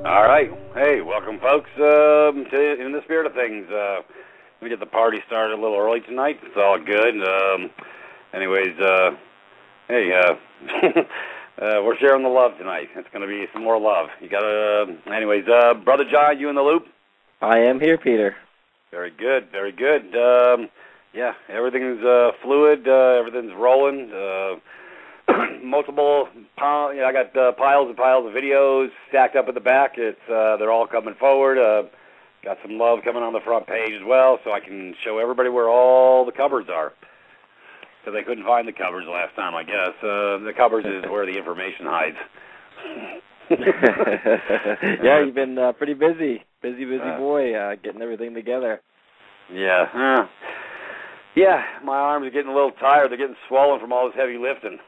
All right. Hey, welcome, folks, In the Spirit of Things. We get the party started a little early tonight. It's all good. Anyways, hey, we're sharing the love tonight. It's going to be some more love. You got to, anyways, Brother John, you in the loop? I am here, Peter. Very good, very good. Yeah, everything's fluid. Everything's rolling. Multiple, I got piles and piles of videos stacked up at the back. They're all coming forward. Got some love coming on the front page as well, so I can show everybody where all the covers are. So they couldn't find the covers last time, I guess. The covers is where the information hides. Yeah, you've been pretty busy. Busy boy, getting everything together. Yeah. Yeah, my arms are getting a little tired. They're getting swollen from all this heavy lifting.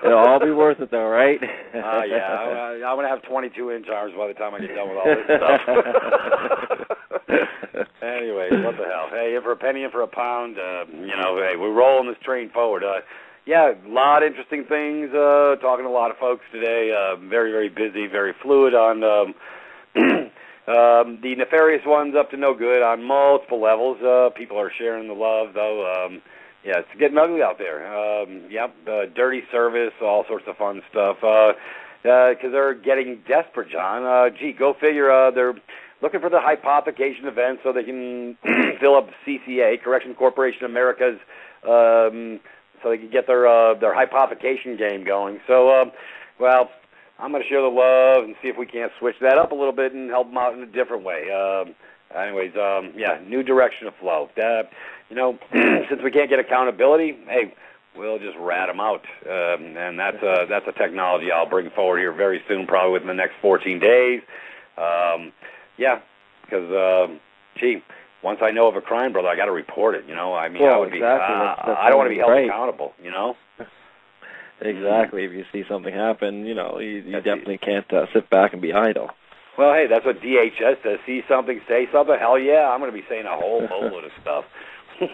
It'll all be worth it, though, right? Yeah. I'm going to have 22-inch arms by the time I get done with all this stuff. Anyway, what the hell? Hey, in for a penny, in for a pound. Hey, we're rolling this train forward. Yeah, a lot of interesting things. Talking to a lot of folks today. Very, very busy, very fluid on the nefarious ones up to no good on multiple levels. People are sharing the love, though. Yeah, it's getting ugly out there. Dirty service, all sorts of fun stuff. Because they're getting desperate, John. Go figure. They're looking for the hypothecation event so they can fill up CCA, Correction Corporation America's, so they can get their hypothecation game going. So, I'm going to share the love and see if we can't switch that up a little bit and help them out in a different way. Anyways, new direction of flow. Since we can't get accountability, hey, we'll just rat them out. And that's a technology I'll bring forward here very soon, probably within the next 14 days. Because, once I know of a crime, brother, I got to report it. I mean, well, I would be. Exactly. I don't want to be held accountable. Exactly. If you see something happen, you definitely can't sit back and be idle. Well, hey, that's what DHS says. See something, say something. Hell yeah, I'm going to be saying a whole load of stuff. Yeah,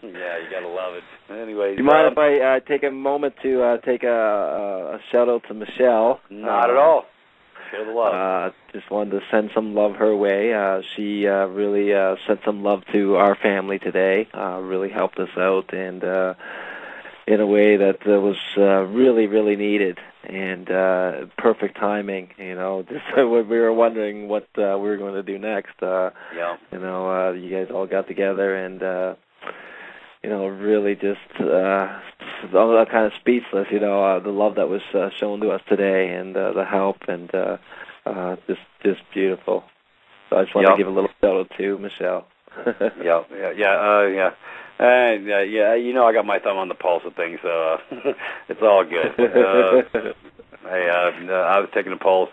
you got to love it. Anyways. Do you mind if I take a moment to take a shout-out to Michelle? Not at all. Share the love. Just wanted to send some love her way. She really sent some love to our family today, really helped us out, and in a way that was really, really needed, and perfect timing, just when we were wondering what we were going to do next. You guys all got together and, really just all kind of speechless, the love that was shown to us today and the help and just beautiful. So I just want to give a little shout-out to Michelle. Yeah. I got my thumb on the pulse of things, so it's all good. I was taking a pulse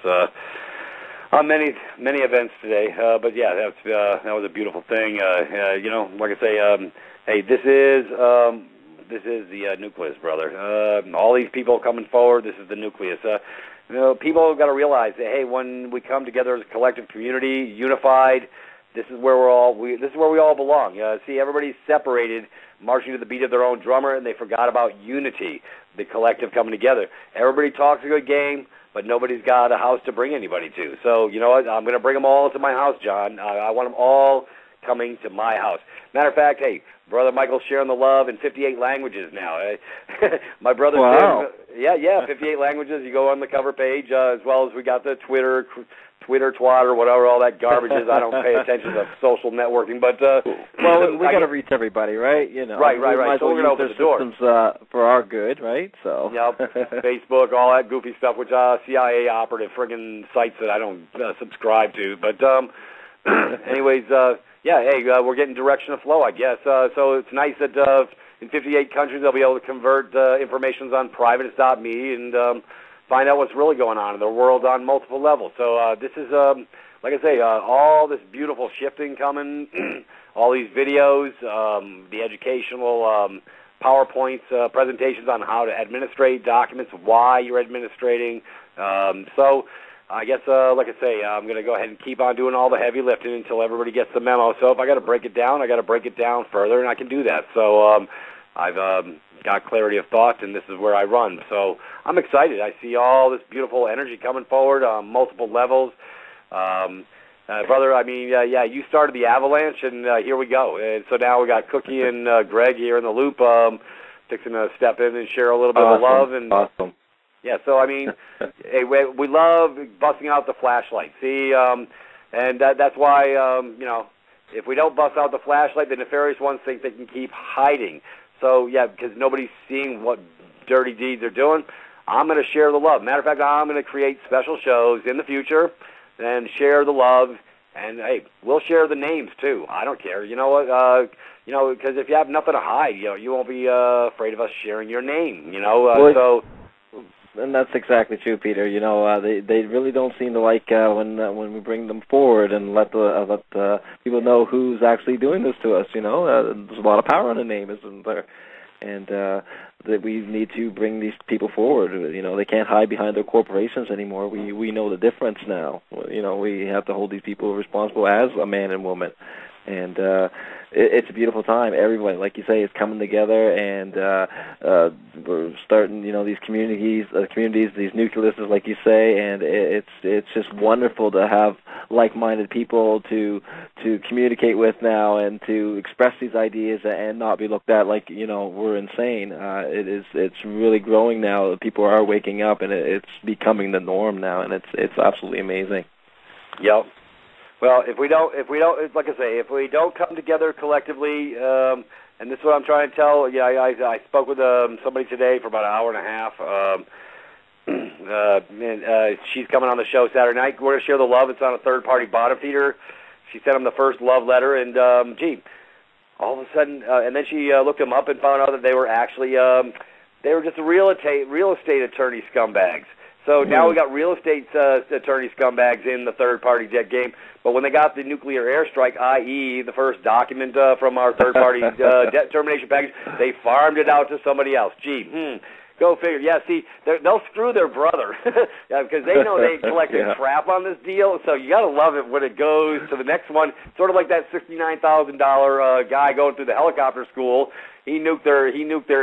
on many events today, but yeah, that was a beautiful thing. Like I say, hey, this is the nucleus, brother. All these people coming forward, this is the nucleus. People have got to realize that, hey, when we come together as a collective community, unified, this is where we all belong. See, everybody's separated, marching to the beat of their own drummer, and they forgot about unity, the collective coming together. Everybody talks a good game, but nobody's got a house to bring anybody to. So, you know what? I'm going to bring them all to my house, John. I want them all coming to my house. Matter of fact, hey, Brother Michael's sharing the love in 58 languages now. My brother, wow. Tim, 58 languages. You go on the cover page, as well as we got the Twitter, twat, or whatever all that garbage is. I don't pay attention to social networking, but we got to reach everybody, right? Right. So we're gonna open the door for our good, right? So Facebook, all that goofy stuff, which CIA operative friggin' sites that I don't subscribe to. But anyways, we're getting direction of flow, I guess. So it's nice that in 58 countries they'll be able to convert informations on Privatis.Me and find out what's really going on in the world on multiple levels. So this is, like I say, all this beautiful shifting coming, all these videos, the educational PowerPoints, presentations on how to administrate documents, why you're administrating. So I guess, like I say, I'm going to go ahead and keep on doing all the heavy lifting until everybody gets the memo. So if I got to break it down, I got to break it down further, and I can do that. So I've got clarity of thought, and this is where I run. So I'm excited. I see all this beautiful energy coming forward on multiple levels. Brother, I mean, yeah, you started the avalanche, and here we go. And so now we got Cookie and Greg here in the loop, fixing to step in and share a little bit of love. And awesome. Yeah, so I mean, hey, we love busting out the flashlight. See, and that's why, if we don't bust out the flashlight, the nefarious ones think they can keep hiding. So, yeah, because nobody's seeing what dirty deeds they're doing, I'm going to share the love. Matter of fact, I'm going to create special shows in the future and share the love. And, hey, we'll share the names, too. I don't care. You know what? Because if you have nothing to hide, you won't be afraid of us sharing your name, And that's exactly true, Peter. They really don't seem to like when we bring them forward and let people know who's actually doing this to us. There's a lot of power in the name, isn't there? And that we need to bring these people forward. They can't hide behind their corporations anymore. We know the difference now. We have to hold these people responsible as a man and woman. And it's a beautiful time. Everybody, like you say, is coming together, and we're starting, these communities, these nucleuses, like you say, and it's just wonderful to have like-minded people to communicate with now and to express these ideas and not be looked at like we're insane. It's really growing now. People are waking up, and it's becoming the norm now, and it's absolutely amazing. Yep. Well, if we don't, like I say, if we don't come together collectively, and this is what I'm trying to tell. Yeah, I spoke with somebody today for about an hour and a half. And she's coming on the show Saturday night. We're gonna share the love. It's on a third-party bottom feeder. She sent him the first love letter, and all of a sudden, and then she looked him up and found out that they were actually they were just real estate attorney scumbags. So now we got real estate attorney scumbags in the third-party debt game. But when they got the nuclear airstrike, i.e. the first document from our third-party debt termination package, they farmed it out to somebody else. Go figure. Yeah, see, they'll screw their brother because they know they collected crap on this deal. So you got to love it when it goes to the next one. Sort of like that $69,000 guy going through the helicopter school. He nuked their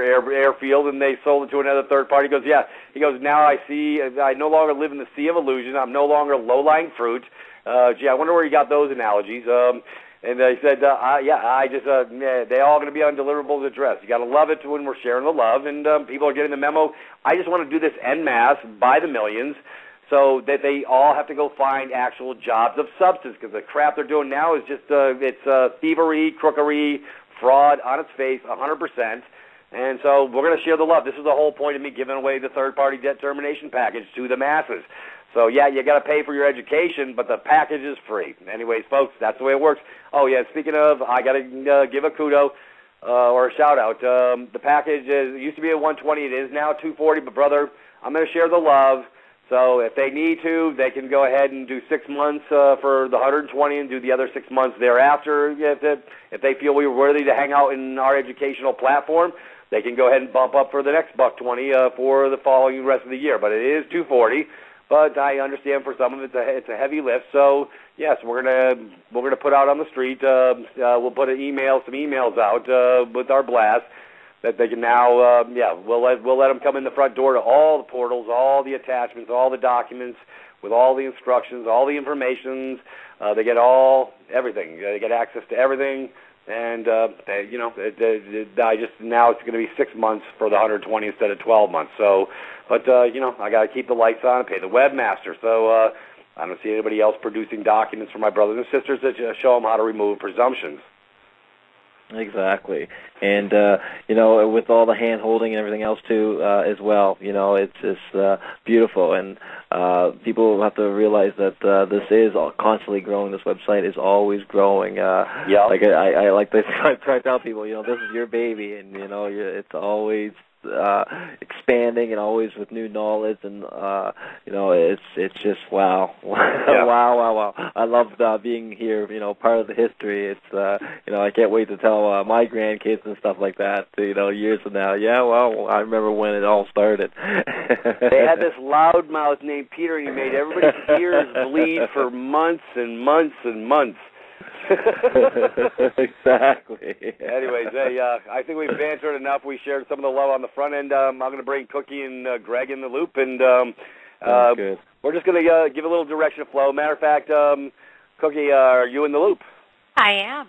airfield, and they sold it to another third party. He goes, now I see, I no longer live in the sea of illusion. I'm no longer low-lying fruit. I wonder where you got those analogies. And he said, they all going to be on deliverables address. You got to love it when we're sharing the love, and people are getting the memo. I just want to do this en masse by the millions, so that they all have to go find actual jobs of substance, because the crap they're doing now is just it's thievery, crookery, fraud on its face, 100%. And so we're going to share the love. This is the whole point of me giving away the third-party debt termination package to the masses. So, yeah, you got to pay for your education, but the package is free. Anyways, folks, that's the way it works. Oh, yeah, speaking of, I got to give a kudo or a shout-out. The package used to be at $120. It is now $240. But, brother, I'm going to share the love. So if they need to, they can go ahead and do 6 months for the $120 and do the other 6 months thereafter. If they feel we were worthy to hang out in our educational platform, they can go ahead and bump up for the next $120 for the following rest of the year. But it is $240. But I understand for some of it it's a heavy lift. So yes, we're gonna put out on the street. We'll put some emails out with our blast that they can now. We'll let them come in the front door to all the portals, all the attachments, all the documents with all the instructions, all the information. They get everything. They get access to everything. And now it's going to be 6 months for the 120 instead of 12 months. So, but I got to keep the lights on and pay the webmaster. So I don't see anybody else producing documents for my brothers and sisters that show them how to remove presumptions. Exactly, and with all the hand holding and everything else too, as well. It's just beautiful, and people have to realize that this is constantly growing. This website is always growing. Like I like to try to tell people, this is your baby, and it's always expanding and always with new knowledge, and it's just wow. wow. I love being here, part of the history. It's I can't wait to tell my grandkids and stuff like that, years from now. Yeah, well, I remember when it all started. They had this loudmouth named Peter, and he made everybody's ears bleed for months and months and months. Exactly. Anyways, hey, I think we've bantered enough. We shared some of the love on the front end. I'm going to bring Cookie and Greg in the loop, and Good. we're just going to give a little direction of flow. Matter of fact, Cookie, are you in the loop? I am.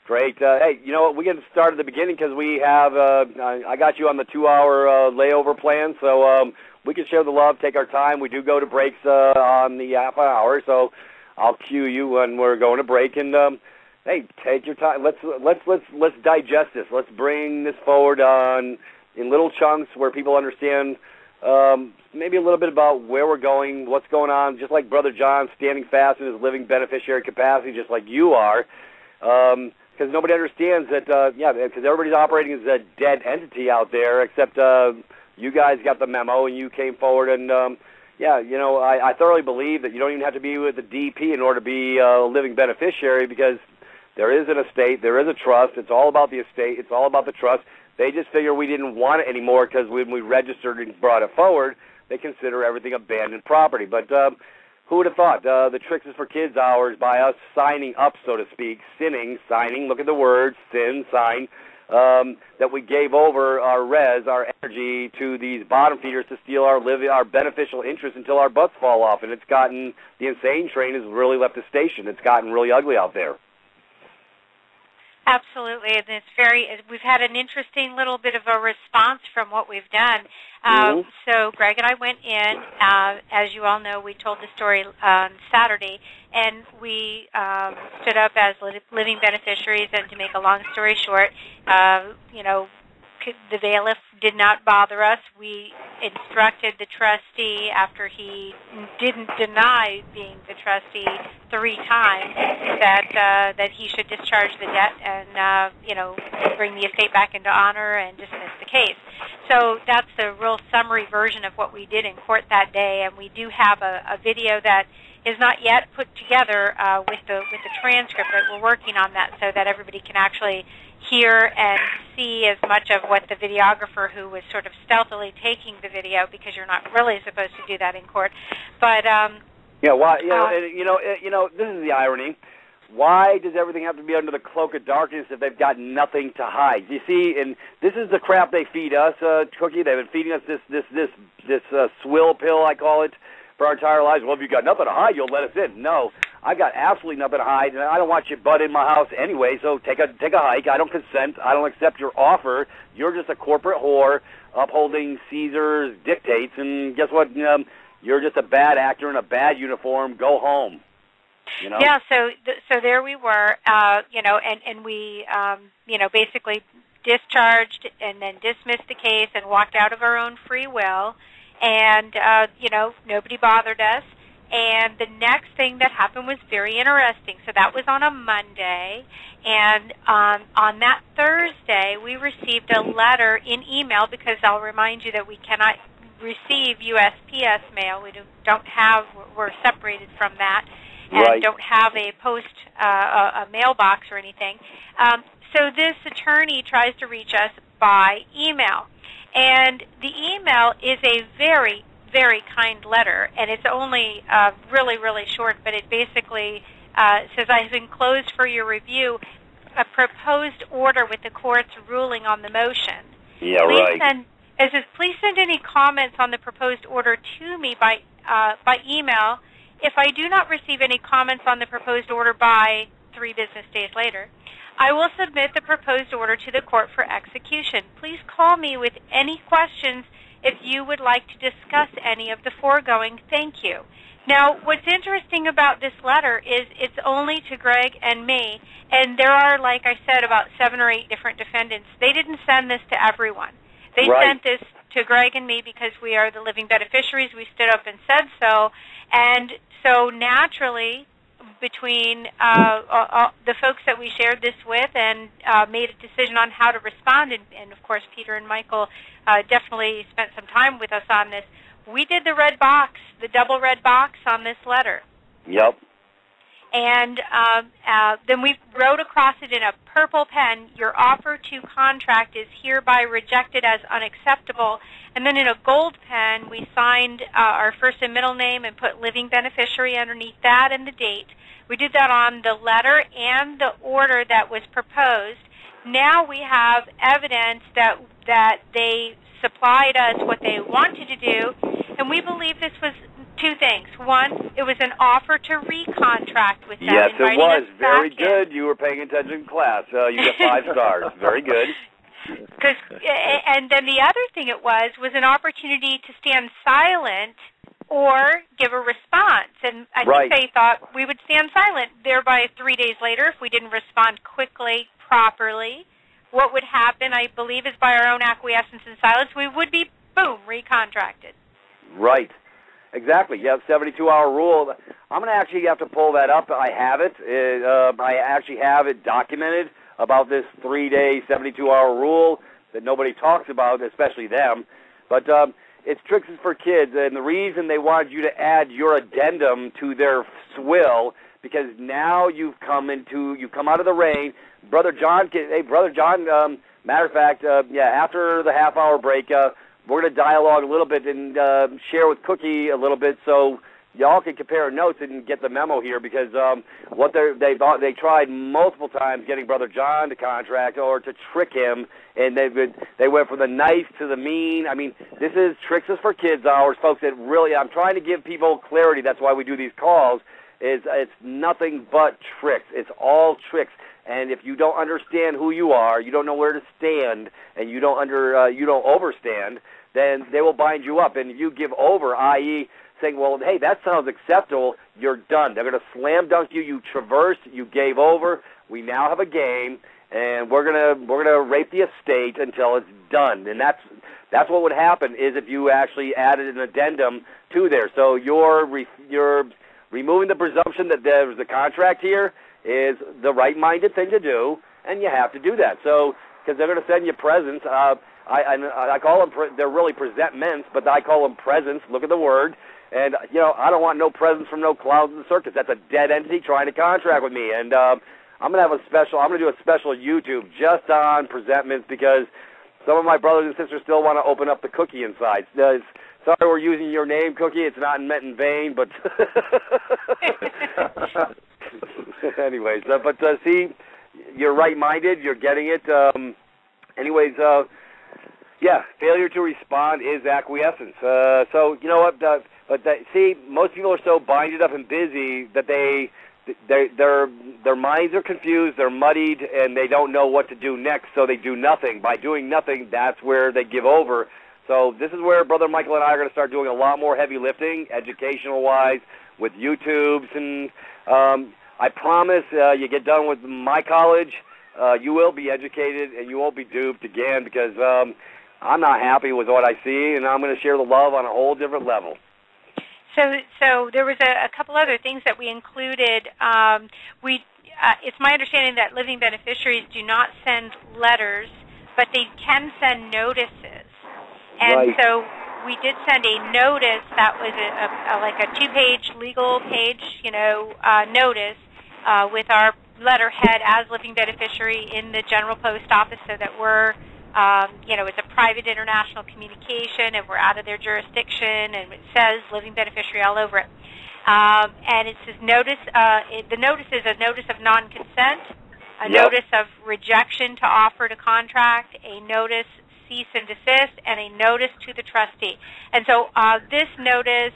Great. Hey, you know what? We can start at the beginning because we have, I got you on the 2-hour layover plan, so we can share the love, take our time. We do go to breaks on the half an hour, so I'll cue you when we're going to break. And hey, take your time. Let's digest this. Let's bring this forward in little chunks where people understand maybe a little bit about where we're going, what's going on. Just like Brother John standing fast in his living beneficiary capacity, just like you are. Because nobody understands that, because everybody's operating as a dead entity out there, except you guys got the memo and you came forward. And, I thoroughly believe that you don't even have to be with the DP in order to be a living beneficiary, because there is an estate, there is a trust. It's all about the estate. It's all about the trust. They just figure we didn't want it anymore because when we registered and brought it forward, they consider everything abandoned property. But who would have thought? The Tricks is for Kids hours by us signing up, so to speak, signing, look at the words, sin, sign, that we gave over our our energy to these bottom feeders to steal our beneficial interest until our butts fall off. And it's gotten, the insane train has really left the station. It's gotten really ugly out there. Absolutely, and we've had an interesting little bit of a response from what we've done. So Greg and I went in, as you all know, we told the story on Saturday, and we stood up as living beneficiaries, and to make a long story short, the bailiff did not bother us. We instructed the trustee, after he didn't deny being the trustee 3 times, that he should discharge the debt and bring the estate back into honor and dismiss the case. So that's the real summary version of what we did in court that day, and we do have a video that is not yet put together with the transcript, but we're working on that so that everybody can actually hear and see as much of what the videographer, who was sort of stealthily taking the video, because you're not really supposed to do that in court. But this is the irony. Why does everything have to be under the cloak of darkness if they've got nothing to hide? You see, and this is the crap they feed us, Cookie. They've been feeding us this swill pill, I call it, for our entire lives. Well, if you got nothing to hide, you'll let us in. No, I got absolutely nothing to hide, and I don't want your butt in my house anyway. So take a hike. I don't consent. I don't accept your offer. You're just a corporate whore upholding Caesar's dictates, and guess what? You're just a bad actor in a bad uniform. Go home. You know? Yeah. So there we were. And we basically discharged and then dismissed the case and walked out of our own free will. And, nobody bothered us. And the next thing that happened was very interesting. So that was on a Monday. And on that Thursday, we received a letter in email, because I'll remind you that we cannot receive USPS mail. We're separated from that, and right. Don't have a a mailbox or anything. So this attorney tries to reach us by email. And the email is a very, very kind letter, and it's only really, really short, but it basically says, I have enclosed for your review a proposed order with the court's ruling on the motion. Yeah, right. It says, please send any comments on the proposed order to me by email. If I do not receive any comments on the proposed order by 3 business days later, I will submit the proposed order to the court for execution. Please call me with any questions if you would like to discuss any of the foregoing. Thank you. Now, what's interesting about this letter is it's only to Greg and me, and there are, like I said, about 7 or 8 different defendants. They didn't send this to everyone. They sent this to Greg and me because we are the living beneficiaries. We stood up and said so. And so naturally, between the folks that we shared this with and made a decision on how to respond, and of course Peter and Michael definitely spent some time with us on this, we did the red box, the double red box on this letter. Yep. And then we wrote across it in a purple pen, your offer to contract is hereby rejected as unacceptable. And then in a gold pen, we signed our first and middle name and put living beneficiary underneath that and the date. We did that on the letter and the order that was proposed. Now we have evidence that they supplied us what they wanted to do, and we believe this was two things. One, it was an offer to recontract with them. Yes, it was. Very good. In. You were paying attention in class. You got 5 stars. Very good. And then the other thing it was an opportunity to stand silent or give a response. And I think they thought we would stand silent. Thereby, 3 days later, if we didn't respond quickly, properly, what would happen, I believe, is by our own acquiescence and silence, we would be, boom, recontracted. Right. Exactly. You have 72-hour rule. I'm going to actually have to pull that up. I have it. I actually have it documented about this 3-day, 72-hour rule that nobody talks about, especially them. But it's Tricks is for Kids, and the reason they wanted you to add your addendum to their swill, because now you've come out of the rain. Brother John, matter of fact, after the half-hour break, we're going to dialogue a little bit and share with Cookie a little bit so y'all can compare notes and get the memo here, because what they tried multiple times getting Brother John to contract or to trick him, and they went from the nice to the mean. I mean, this is Tricks is for Kids hours, folks. It really, I'm trying to give people clarity. That's why we do these calls. It's nothing but tricks. It's all tricks. And if you don't understand who you are, you don't know where to stand, and you don't overstand, then they will bind you up. And if you give over, i.e., saying, well, hey, that sounds acceptable, you're done. They're going to slam dunk you. You traversed. You gave over. We now have a game, and we're gonna rape the estate until it's done. And that's what would happen is if you actually added an addendum to there. So you're removing the presumption that there's a contract here is the right-minded thing to do, and you have to do that. So, because they're going to send you presents. I call them, they're really presentments, but I call them presents. Look at the word. And, I don't want no presents from no clowns in the circus. That's a dead entity trying to contract with me. And I'm going to do a special YouTube just on presentments, because some of my brothers and sisters still want to open up the cookie inside. Sorry we're using your name, Cookie. It's not meant in vain, but... Anyways, see, you're right-minded. You're getting it. Failure to respond is acquiescence. So you know what? See, most people are so binded up and busy that their minds are confused, they're muddied, and they don't know what to do next. So they do nothing. By doing nothing, that's where they give over. So this is where Brother Michael and I are going to start doing a lot more heavy lifting, educational-wise, with YouTubes. And I promise you get done with my college, you will be educated, and you won't be duped again, because I'm not happy with what I see, and I'm going to share the love on a whole different level. So there was a couple other things that we included. It's my understanding that living beneficiaries do not send letters, but they can send notices. And so we did send a notice that was like a 2-page legal page, notice with our letterhead as living beneficiary in the general post office, so that we're, it's a private international communication, and we're out of their jurisdiction, and it says living beneficiary all over it. And it says notice. The notice is a notice of non-consent, a notice of rejection to offer to contract, a notice cease and desist, and a notice to the trustee. And so this notice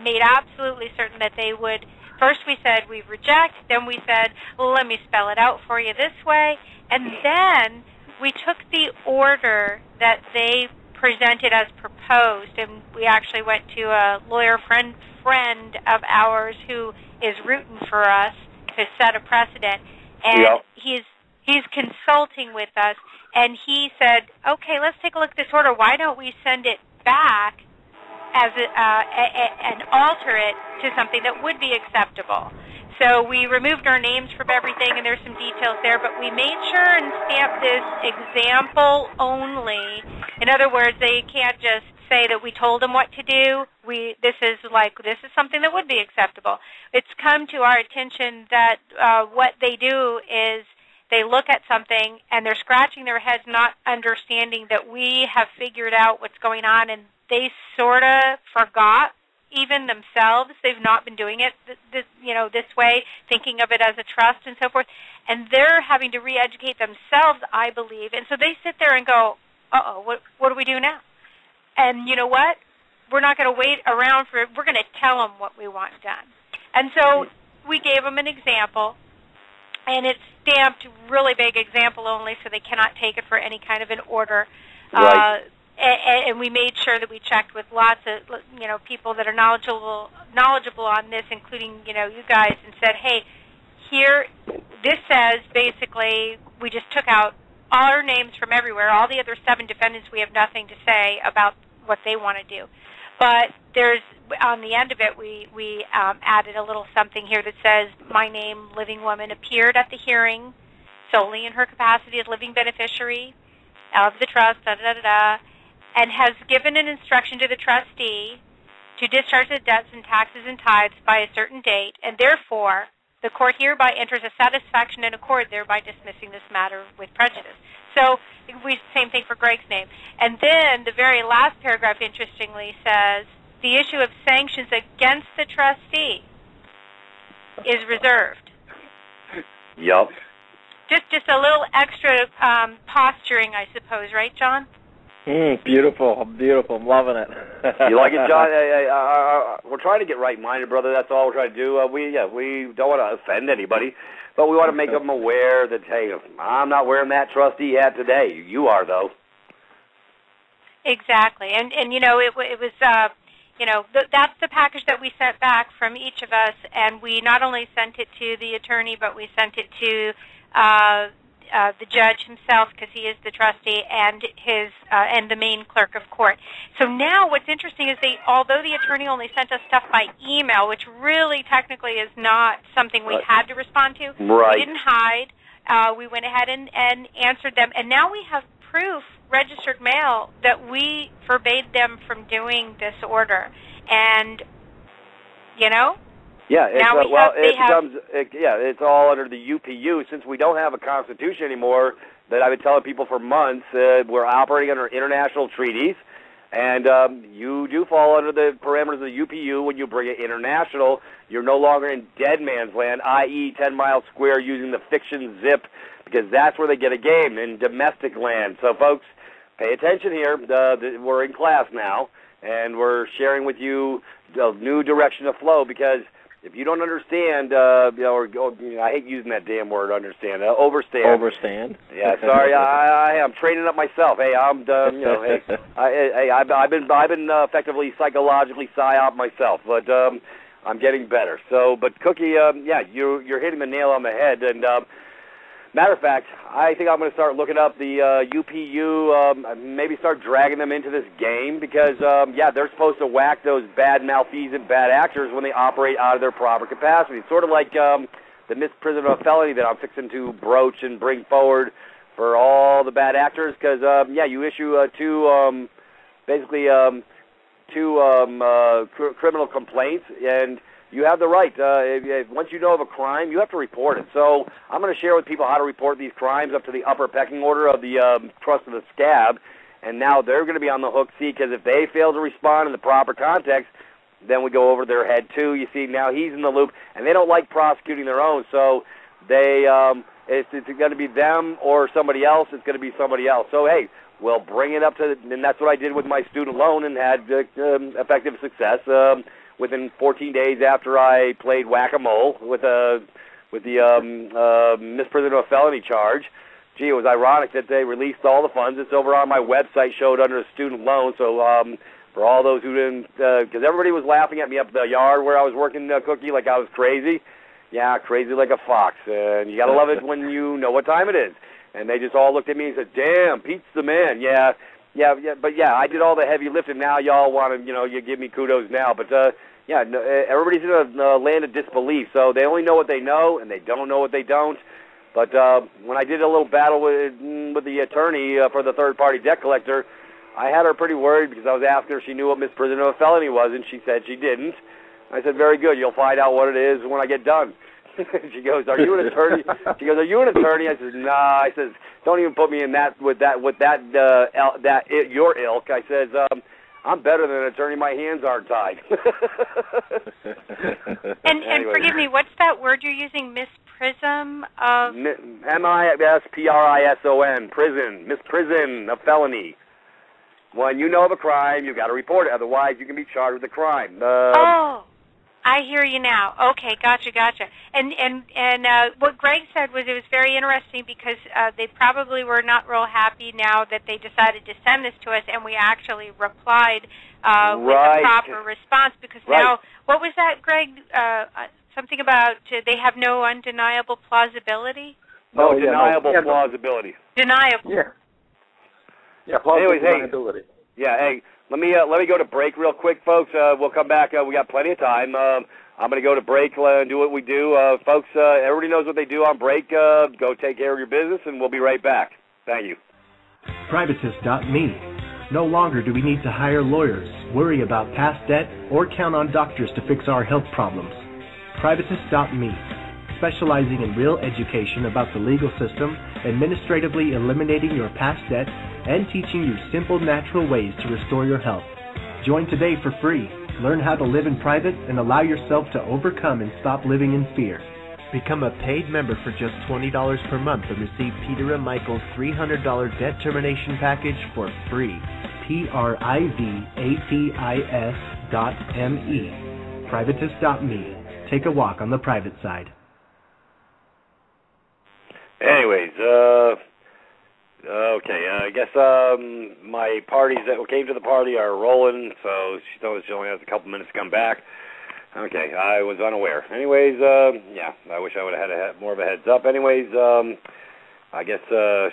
made absolutely certain that they would, first we said we reject, then we said, well, let me spell it out for you this way, and then we took the order that they presented as proposed, and we actually went to a lawyer friend of ours who is rooting for us to set a precedent, and he's consulting with us, and he said, okay, let's take a look at this order. Why don't we send it back as and alter it to something that would be acceptable? So we removed our names from everything, and there's some details there, but we made sure and stamped this example only. In other words, they can't just say that we told them what to do. This is something that would be acceptable. It's come to our attention that what they do is they look at something and they're scratching their heads, not understanding that we have figured out what's going on, and they sort of forgot even themselves. They've not been doing it this way, thinking of it as a trust and so forth. And they're having to re-educate themselves, I believe. And so they sit there and go, uh-oh, what do we do now? And you know what? We're not going to wait around for it. We're going to tell them what we want done. And so we gave them an example, and it's stamped really big example only, so they cannot take it for any kind of an order. Right. And we made sure that we checked with lots of people that are knowledgeable on this, including you guys, and said, hey, here, this says basically we just took out all our names from everywhere. All the other 7 defendants, we have nothing to say about what they want to do. But there's, on the end of it, we added a little something here that says, my name, living woman, appeared at the hearing solely in her capacity as living beneficiary of the trust, and has given an instruction to the trustee to discharge the debts and taxes and tithes by a certain date, and therefore the court hereby enters a satisfaction and accord, thereby dismissing this matter with prejudice. So same thing for Greg's name. And then the very last paragraph, interestingly, says the issue of sanctions against the trustee is reserved. Yep. Just a little extra posturing, I suppose, right, John? Beautiful, beautiful. I'm loving it. You like it, John? We're trying to get right-minded, brother. That's all we're trying to do. We don't want to offend anybody, but we want to make them aware that, hey, I'm not wearing that trustee hat today. You are, though. Exactly. And it was, that's the package that we sent back from each of us, and we not only sent it to the attorney, but we sent it to the judge himself, because he is the trustee, and and the main clerk of court. So now what's interesting is although the attorney only sent us stuff by email, which really technically is not something we had to respond to, right. We didn't hide. We went ahead and answered them, and now we have proof, registered mail, that we forbade them from doing this order. And, Yeah, it's all under the UPU. Since we don't have a constitution anymore, that I've been telling people for months, we're operating under international treaties, and you do fall under the parameters of the UPU when you bring it international. You're no longer in dead man's land, i.e. 10 miles square, using the fiction zip, because that's where they get a game, in domestic land. So, folks, pay attention here. We're in class now, and we're sharing with you the new direction of flow, because if you don't understand, I hate using that damn word, understand, overstand. Overstand. Yeah, sorry, I'm training up myself. Hey, I'm done. I've been effectively psychologically psyop myself, but I'm getting better. So, but Cookie, you're hitting the nail on the head. And matter of fact, I think I'm going to start looking up the UPU, maybe start dragging them into this game, because, they're supposed to whack those bad malfeasant bad actors when they operate out of their proper capacity. Sort of like the misprision of a felony that I'm fixing to broach and bring forward for all the bad actors, because, you issue two criminal complaints, and you have the right. Once you know of a crime, you have to report it. So I'm going to share with people how to report these crimes up to the upper pecking order of the trust of the scab. And now they're going to be on the hook, because if they fail to respond in the proper context, then we go over their head too. You see, now he's in the loop, and they don't like prosecuting their own. So they it's going to be them or somebody else. It's going to be somebody else. So, hey, we'll bring it up to, and that's what I did with my student loan and had effective success. Within 14 days after I played whack-a-mole with the misprision of a felony charge. Gee, it was ironic that they released all the funds. It's over on my website, showed under a student loan. So for all those who didn't, because everybody was laughing at me up the yard where I was working, Cookie, like I was crazy. Yeah, crazy like a fox. And you got to love it when you know what time it is. And they just all looked at me and said, damn, Pete's the man. Yeah, but I did all the heavy lifting. Now y'all want to, you give me kudos now. But, everybody's in a land of disbelief. So they only know what they know, and they don't know what they don't. But when I did a little battle with the attorney for the third-party debt collector, I had her pretty worried, because I was asking her if she knew what misprision of a felony was, and she said she didn't. I said, very good. You'll find out what it is when I get done. She goes, are you an attorney? She goes, are you an attorney? I says, nah. I says, don't even put me in that with that your ilk. I says, I'm better than an attorney. My hands aren't tied. And forgive me, what's that word you're using? Misprism of MISPRISON, prison, misprison of felony. When you know of a crime, you got to report it. Otherwise, you can be charged with a crime. I hear you now. Okay, gotcha. And what Greg said was it was very interesting because they probably were not real happy now that they decided to send this to us, and we actually replied with a proper response. Because now, what was that, Greg? Something about they have no undeniable plausibility. No, deniable plausibility. Deniable. Yeah, plausible deniability. Hey, let me go to break real quick, folks. We'll come back. We got plenty of time. I'm going to go to break and do what we do. Folks, everybody knows what they do on break. Go take care of your business, and we'll be right back. Thank you. Privatis.Me. No longer do we need to hire lawyers, worry about past debt, or count on doctors to fix our health problems. Privatis.Me. Specializing in real education about the legal system, administratively eliminating your past debt, and teaching you simple, natural ways to restore your health. Join today for free. Learn how to live in private and allow yourself to overcome and stop living in fear. Become a paid member for just $20 per month and receive Peter and Michael's $300 debt termination package for free. Privatis.me. Privatis.me. Take a walk on the private side. Anyways, okay, I guess my parties that came to the party are rolling, so she only has a couple minutes to come back. Okay, I was unaware. Anyways, I wish I would have had more of a heads up. Anyways, I guess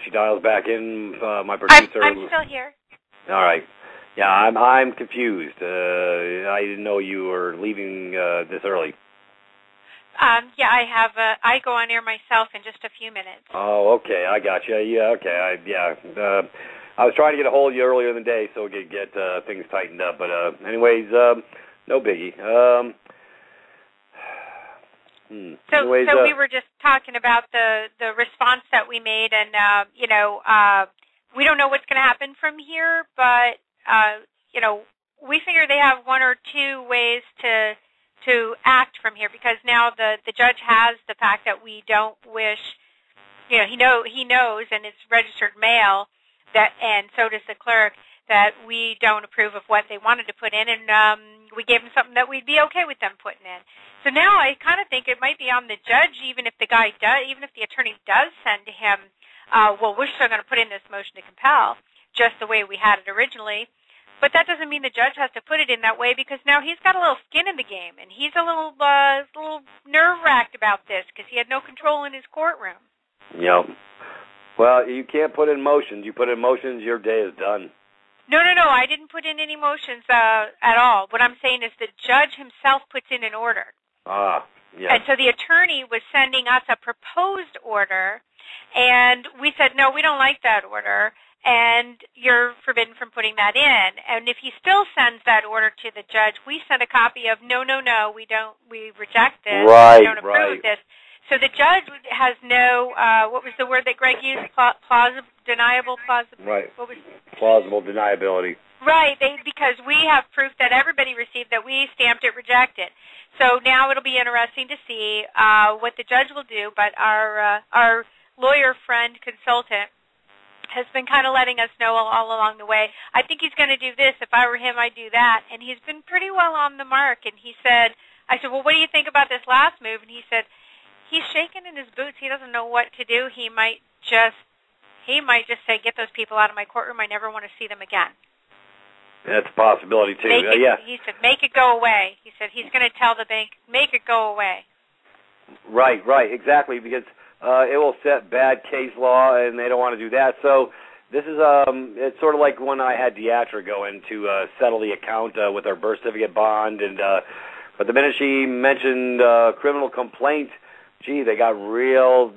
she dials back in, my producer. I'm still here. All right. Yeah, I'm confused. I didn't know you were leaving this early. I go on air myself in just a few minutes. Oh, okay, I got you. Yeah, okay, I was trying to get a hold of you earlier in the day so we could get things tightened up. But anyways, no biggie. So we were just talking about the response that we made, and we don't know what's going to happen from here, but we figure they have one or two ways to act from here, because now the judge has the fact that we don't wish, he knows, and it's registered mail, that, and so does the clerk, that we don't approve of what they wanted to put in, and we gave them something that we'd be okay with them putting in. So now I kind of think it might be on the judge, even if the attorney does send to him, we're still going to put in this motion to compel, just the way we had it originally. But that doesn't mean the judge has to put it in that way, because now he's got a little skin in the game, and he's a little nerve-wracked about this because he had no control in his courtroom. Yep. Well, you can't put in motions. You put in motions, your day is done. No, I didn't put in any motions at all. What I'm saying is the judge himself puts in an order. Yeah. And so the attorney was sending us a proposed order, and we said, no, we don't like that order, and you're forbidden from putting that in. And if he still sends that order to the judge, we send a copy of, no, we reject this, we don't approve this. So the judge has no, what was the word that Greg used? Deniable. Right. What was plausible deniability. Right, because we have proof that everybody received that we stamped it rejected. So now it'll be interesting to see what the judge will do, but our lawyer friend consultant has been kind of letting us know all along the way. I think he's going to do this. If I were him, I'd do that. And he's been pretty well on the mark. And I said, well, what do you think about this last move? And he said, he's shaking in his boots. He doesn't know what to do. He might just say, get those people out of my courtroom. I never want to see them again. That's a possibility, too. He said, make it go away. He said he's going to tell the bank, make it go away. Right, exactly, because it will set bad case law, and they don't want to do that. So this is it's sort of like when I had Deatra go in to settle the account with our birth certificate bond, and but the minute she mentioned criminal complaint, gee, they got real,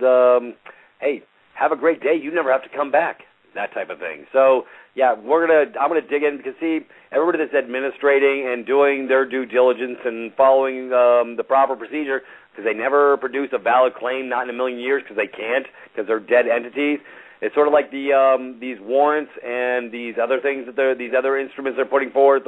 hey, have a great day, you never have to come back, that type of thing. So, yeah, I'm gonna dig in, because, see, everybody that's administrating and doing their due diligence and following the proper procedure, because they never produce a valid claim, not in a million years, because they can't, because they're dead entities, It's sort of like these warrants and these other things these other instruments they're putting forth,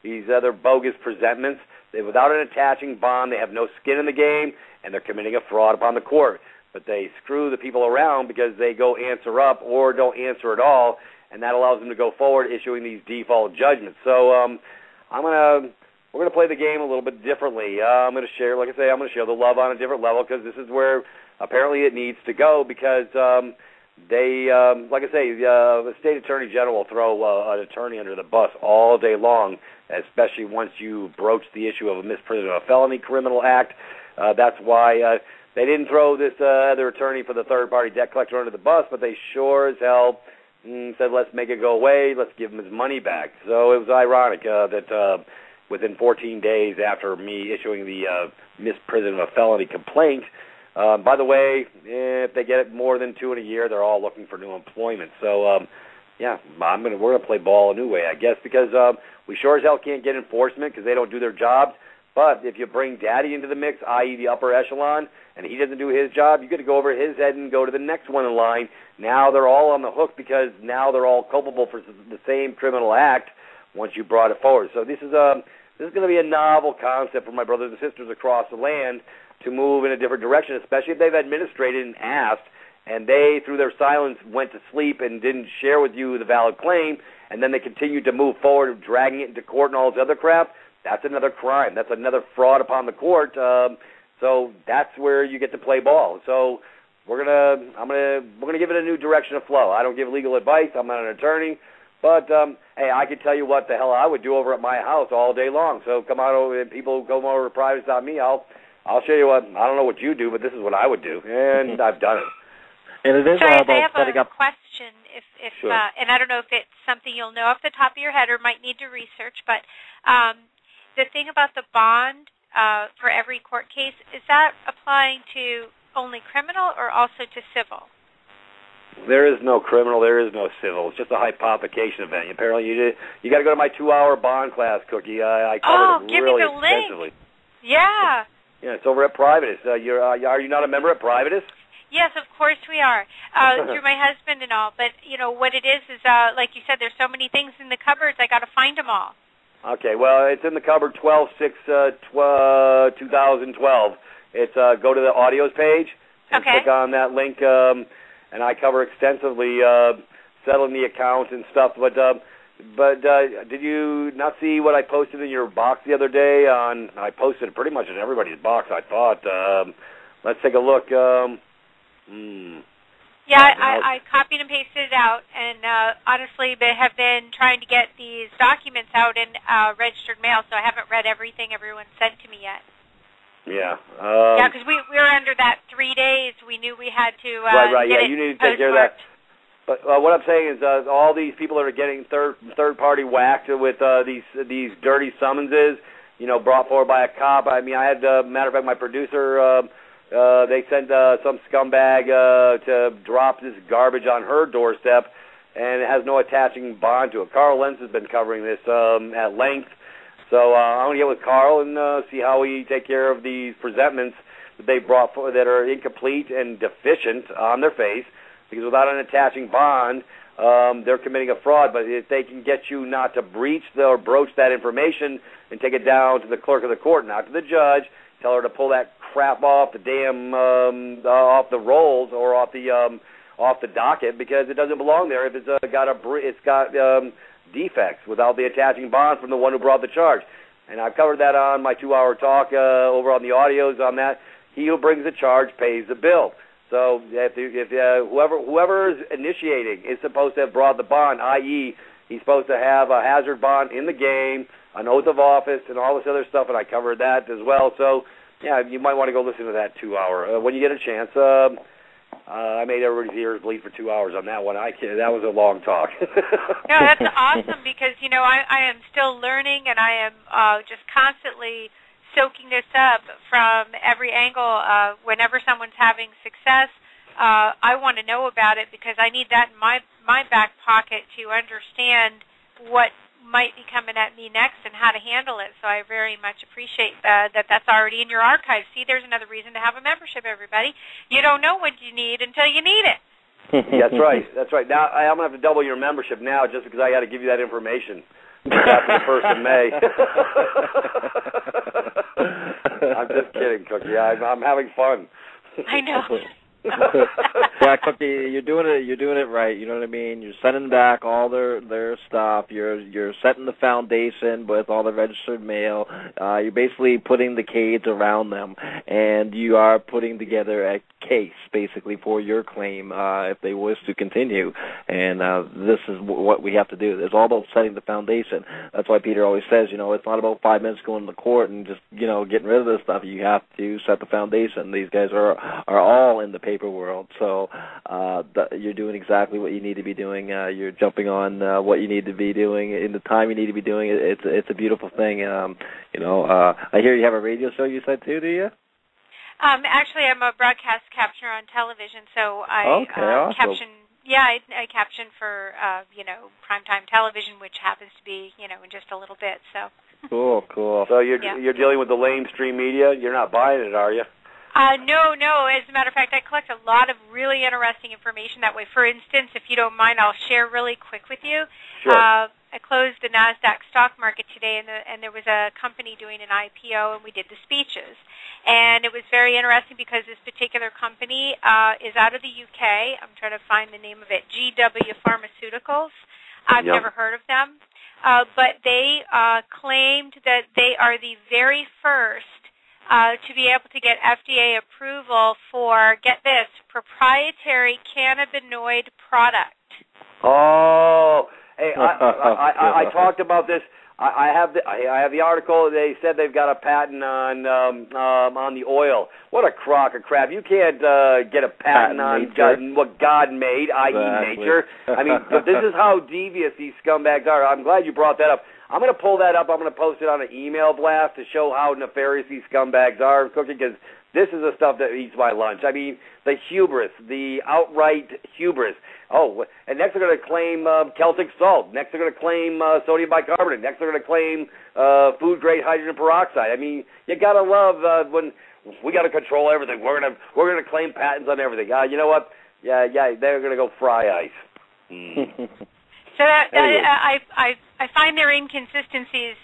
these other bogus presentments. Without an attaching bond, they have no skin in the game, and they're committing a fraud upon the court. But they screw the people around because they go answer up or don't answer at all, and that allows them to go forward issuing these default judgments. So we're gonna play the game a little bit differently. I'm gonna share, like I say, I'm gonna share the love on a different level because this is where apparently it needs to go because. Like I say, the state attorney general will throw an attorney under the bus all day long, especially once you broach the issue of a misprision of a felony criminal act. That's why they didn't throw this other attorney for the third-party debt collector under the bus, but they sure as hell said, let's make it go away, let's give him his money back. So it was ironic that within 14 days after me issuing the misprision of a felony complaint, by the way, if they get it more than 2 in a year, they're all looking for new employment. So, we're gonna play ball a new way, I guess, because we sure as hell can't get enforcement because they don't do their jobs. But if you bring Daddy into the mix, i.e. the upper echelon, and he doesn't do his job, you get to go over his head and go to the next one in line. Now they're all on the hook because now they're all culpable for the same criminal act once you brought it forward. So this is going to be a novel concept for my brothers and sisters across the land to move in a different direction, especially if they've administrated and asked, and they, through their silence, went to sleep and didn't share with you the valid claim, and then they continued to move forward, dragging it into court and all this other crap. That's another crime. That's another fraud upon the court. So that's where you get to play ball. So we're gonna give it a new direction of flow. I don't give legal advice. I'm not an attorney. But, hey, I can tell you what the hell I would do over at my house all day long. So come on over, people come over to Privatis.Me. I'll show you what, I don't know what you do, but this is what I would do, and I've done it. And it is so all about setting up. Question, if sure. And I don't know if it's something you'll know off the top of your head or might need to research, but the thing about the bond for every court case, is that applying to only criminal or also to civil? There is no criminal, there is no civil. It's just a hypothecation event. Apparently you got to go to my 2-hour bond class, Cookie. I covered it really extensively. Yeah. Yeah, it's over at Privatis. Are you not a member at Privatis? Yes, of course we are. Through my husband and all. But, you know, what it is like you said, there's so many things in the cupboards, I got to find them all. Okay, well, it's in the cupboard 12/6/2012. It's go to the audios page and click on that link, and I cover extensively settling the account and stuff. But did you not see what I posted in your box the other day? I posted it pretty much in everybody's box, I thought. Let's take a look. Yeah, I copied and pasted it out, and honestly, they have been trying to get these documents out in registered mail, so I haven't read everything everyone sent to me yet. Yeah. Yeah, because we were under that 3 days. We knew we had to right. Get yeah, you need to take care of that. But what I'm saying is, all these people that are getting third party whacked with these dirty summonses, you know, brought forward by a cop. I mean, I had, matter of fact, my producer. They sent some scumbag to drop this garbage on her doorstep, and it has no attaching bond to it. Carl Lenz has been covering this at length, so I'm going to get with Carl and see how we take care of these presentments that they brought forward that are incomplete and deficient on their face, because without an attaching bond, they're committing a fraud. But if they can get you not to breach or broach that information and take it down to the clerk of the court, not to the judge, tell her to pull that crap off the damn off the rolls or off the docket, because it doesn't belong there if it's got defects without the attaching bond from the one who brought the charge. And I've covered that on my 2-hour talk over on the audios on that. He who brings the charge pays the bill. So if whoever is initiating is supposed to have brought the bond, i.e. he's supposed to have a hazard bond in the game, an oath of office, and all this other stuff, and I covered that as well. So, yeah, you might want to go listen to that 2-hour when you get a chance. I made everybody's ears bleed for 2 hours on that one. That was a long talk. No, that's awesome because, you know, I am still learning, and I am just constantly soaking this up from every angle. Whenever someone's having success, I want to know about it because I need that in my back pocket to understand what might be coming at me next and how to handle it. So I very much appreciate that's already in your archives. See, there's another reason to have a membership, everybody. You don't know what you need until you need it. That's right. That's right. Now I'm gonna have to double your membership now just because I got to give you that information after the 1st of May. I'm just kidding, Cookie. I'm having fun. I know. Yeah, Cookie, you're doing it right. You know what I mean? You're sending back all their stuff. You're setting the foundation with all the registered mail. You're basically putting the cage around them, and you are putting together a case basically for your claim if they wish to continue. And this is what we have to do. It's all about setting the foundation. That's why Peter always says, it's not about 5 minutes going to court and just getting rid of this stuff. You have to set the foundation. These guys are all in the paper world, so you're doing exactly what you need to be doing. You're jumping on what you need to be doing in the time you need to be doing it. It's a beautiful thing. I hear you have a radio show. You said too, do you? Actually, I'm a broadcast captioner on television, so I awesome. caption. Yeah, I caption for primetime television, which happens to be in just a little bit. So cool. So you're dealing with the lamestream media. You're not buying it, are you? No. As a matter of fact, I collect a lot of really interesting information that way. For instance, if you don't mind, I'll share really quick with you. Sure. I closed the NASDAQ stock market today, and there was a company doing an IPO, and we did the speeches. And it was very interesting because this particular company is out of the UK. I'm trying to find the name of it, GW Pharmaceuticals. I've never heard of them. But they claimed that they are the very first to be able to get FDA approval for, get this, proprietary cannabinoid product. Oh, hey, I talked about this. I have the article. They said they've got a patent on the oil. What a crock of crap! You can't get a patent on what God made, i.e. nature. I mean, but this is how devious these scumbags are. I'm glad you brought that up. I'm going to pull that up. I'm going to post it on an email blast to show how nefarious these scumbags are, Cookie, because this is the stuff that eats my lunch. I mean, the hubris, the outright hubris. Oh, and next they're going to claim Celtic salt. Next they're going to claim sodium bicarbonate. Next they're going to claim food-grade hydrogen peroxide. I mean, you got to love when we got to control everything. We're going to claim patents on everything. You know what? Yeah, they're going to go fry ice. So I find their inconsistencies,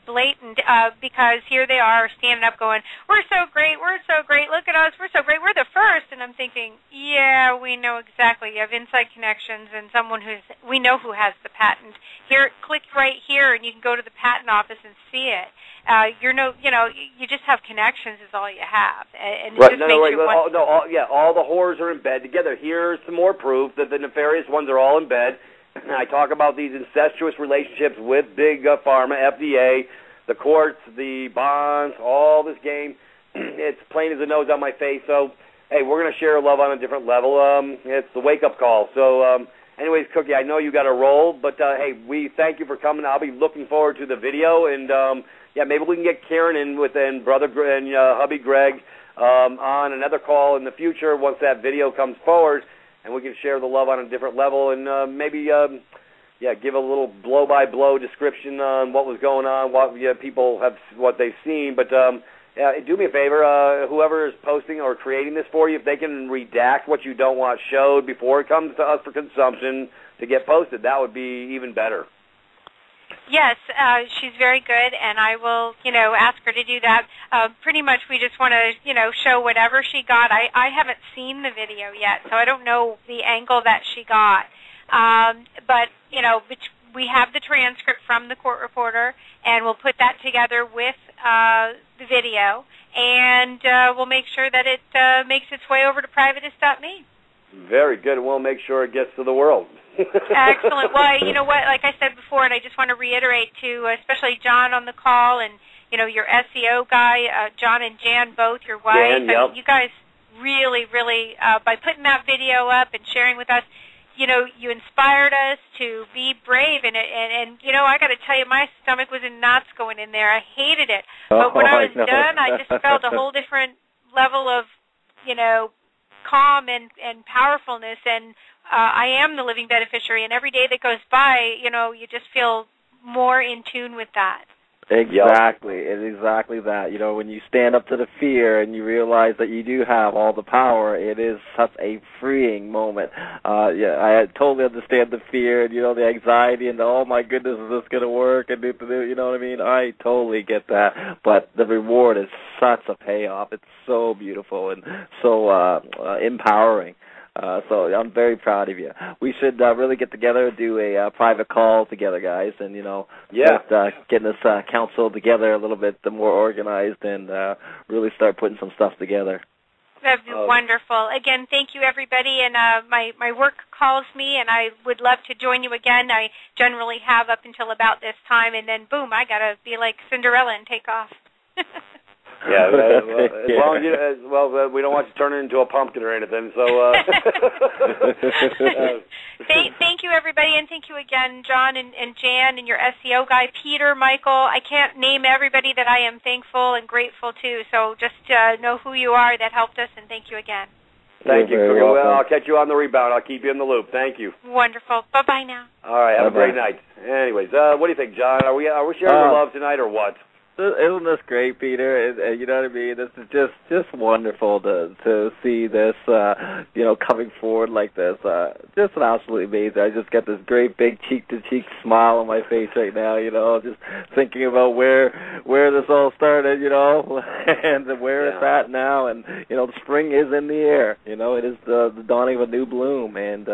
blatant, because here they are standing up going, we're so great, look at us, we're so great, we're the first. And I'm thinking, yeah, we know exactly. You have inside connections and someone we know who has the patent. Here, click right here and you can go to the patent office and see it. You just have connections is all you have. And right, all the whores are in bed together. Here's some more proof that the nefarious ones are all in bed. I talk about these incestuous relationships with big pharma, FDA, the courts, the bonds, all this game. It's plain as the nose on my face. So, hey, we're going to share love on a different level. It's the wake-up call. So, anyways, Cookie, I know you got to roll, but, hey, we thank you for coming. I'll be looking forward to the video, and, maybe we can get Karen in and Brother and hubby Greg on another call in the future once that video comes forward. And we can share the love on a different level and maybe, give a little blow-by-blow description on what was going on, what people have, what they've seen. But do me a favor, whoever is posting or creating this for you, if they can redact what you don't want showed before it comes to us for consumption to get posted, that would be even better. Yes, she's very good, and I will, ask her to do that. Pretty much we just want to, show whatever she got. I haven't seen the video yet, so I don't know the angle that she got. But we have the transcript from the court reporter, and we'll put that together with the video, and we'll make sure that it makes its way over to Privatis.Me. Very good. We'll make sure it gets to the world. Excellent. Well, you know what, like I said before, and I just want to reiterate to especially John on the call and, your SEO guy, John and Jan both, your wife. Jan, yep. You guys really, really, by putting that video up and sharing with us, you inspired us to be brave. And I got to tell you, my stomach was in knots going in there. I hated it. But when I was done, I just felt a whole different level of, calm and powerfulness, and I am the living beneficiary, and every day that goes by, you just feel more in tune with that. Exactly. It's exactly that. You know, when you stand up to the fear and you realize that you do have all the power, it is such a freeing moment. I totally understand the fear and, you know, the anxiety and the, oh my goodness, is this going to work? And you know what I mean? I totally get that. But the reward is such a payoff. It's so beautiful and so empowering. So I'm very proud of you. We should really get together and do a private call together, guys, and, you know, start getting this council together a little bit more organized and really start putting some stuff together. That'd be wonderful. Again, thank you, everybody. And my work calls me, and I would love to join you again. I generally have up until about this time, and then, boom, I got to be like Cinderella and take off. Yeah, as long as we don't want you to turn it into a pumpkin or anything. So, thank you, everybody, and thank you again, John and Jan and your SEO guy, Peter, Michael. I can't name everybody that I am thankful and grateful to. So just know who you are that helped us, and thank you again. Thank you. Well, I'll catch you on the rebound. I'll keep you in the loop. Thank you. Wonderful. Bye-bye now. All right. Have a great night. Anyways, what do you think, John? Are we sharing the love tonight or what? Isn't this great, Peter? You know what I mean? This is just wonderful to see this, you know, coming forward like this. Just absolutely amazing. I just got this great big cheek-to-cheek smile on my face right now, you know, just thinking about where this all started, you know, and where it's at now. And, you know, the spring is in the air. You know, it is the dawning of a new bloom. And,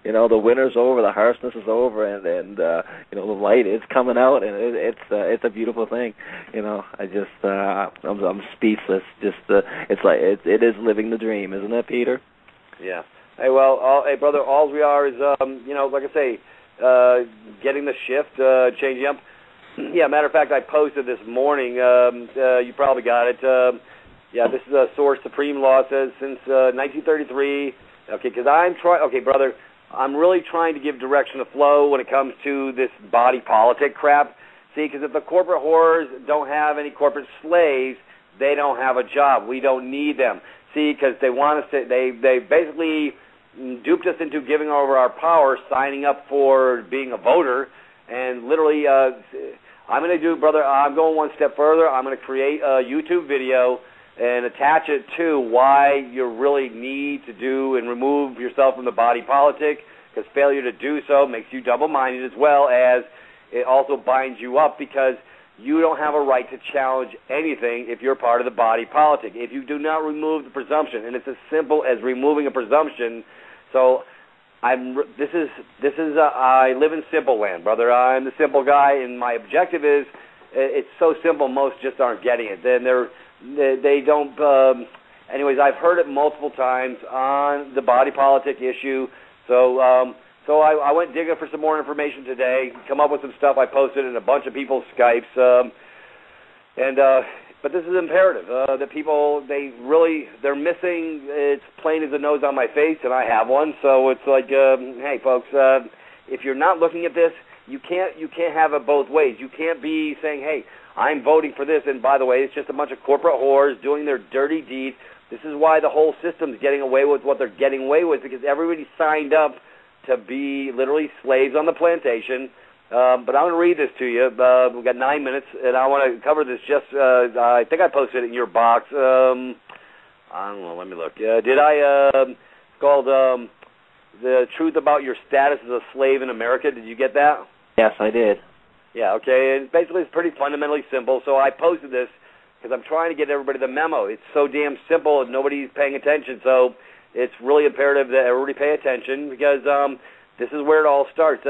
you know, the winter's over, the harshness is over, and you know, the light is coming out, and it's a beautiful thing. You know, I'm speechless. Just it's like it is living the dream, isn't it, Peter? Yeah. Hey, well, hey, brother, all we are is, you know, like I say, getting the shift, changing up. Yeah, matter of fact, I posted this morning. You probably got it. This is a source. Supreme Law says since 1933. Okay, because Okay, brother, I'm really trying to give direction to flow when it comes to this body politic crap. See, because if the corporate whores don't have any corporate slaves, they don't have a job. We don't need them. See, because they want us to, they basically duped us into giving over our power, signing up for being a voter, and literally, I'm going to do, brother, I'm going one step further. I'm going to create a YouTube video and attach it to why you really need to do and remove yourself from the body politic, because failure to do so makes you double-minded, as well as it also binds you up, because you don't have a right to challenge anything if you're part of the body politic. If you do not remove the presumption, and it's as simple as removing a presumption. So I live in simple land, brother. I'm the simple guy, and my objective is, it's so simple, most just aren't getting it. Then they don't. Anyways, I've heard it multiple times on the body politic issue. So I went digging for some more information today, come up with some stuff I posted in a bunch of people's Skypes. But this is imperative. The people, they're missing, it's plain as the nose on my face, and I have one. So it's like, hey, folks, if you're not looking at this, you can't have it both ways. You can't be saying, hey, I'm voting for this, and by the way, it's just a bunch of corporate whores doing their dirty deed. This is why the whole system's getting away with what they're getting away with, because everybody signed up to be literally slaves on the plantation. But I'm going to read this to you. We've got 9 minutes, and I want to cover this just, I think I posted it in your box. I don't know, let me look. Did I? It's called The Truth About Your Status as a Slave in America. Did you get that? Yes, I did. Yeah, okay. And basically, it's pretty fundamentally simple. So I posted this because I'm trying to get everybody the memo. It's so damn simple, and nobody's paying attention. So it's really imperative that everybody pay attention, because this is where it all starts.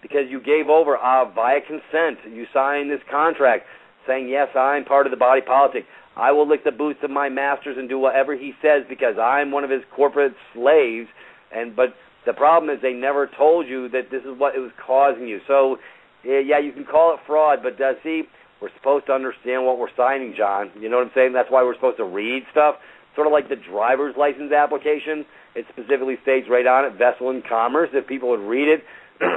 Because you gave over via consent. You signed this contract saying, yes, I'm part of the body politic. I will lick the boots of my masters and do whatever he says because I'm one of his corporate slaves. But the problem is they never told you that this is what it was causing you. So, yeah, you can call it fraud, but see, we're supposed to understand what we're signing, John. You know what I'm saying? That's why we're supposed to read stuff. Sort of like the driver's license application. It specifically states right on it, vessel in commerce, if people would read it,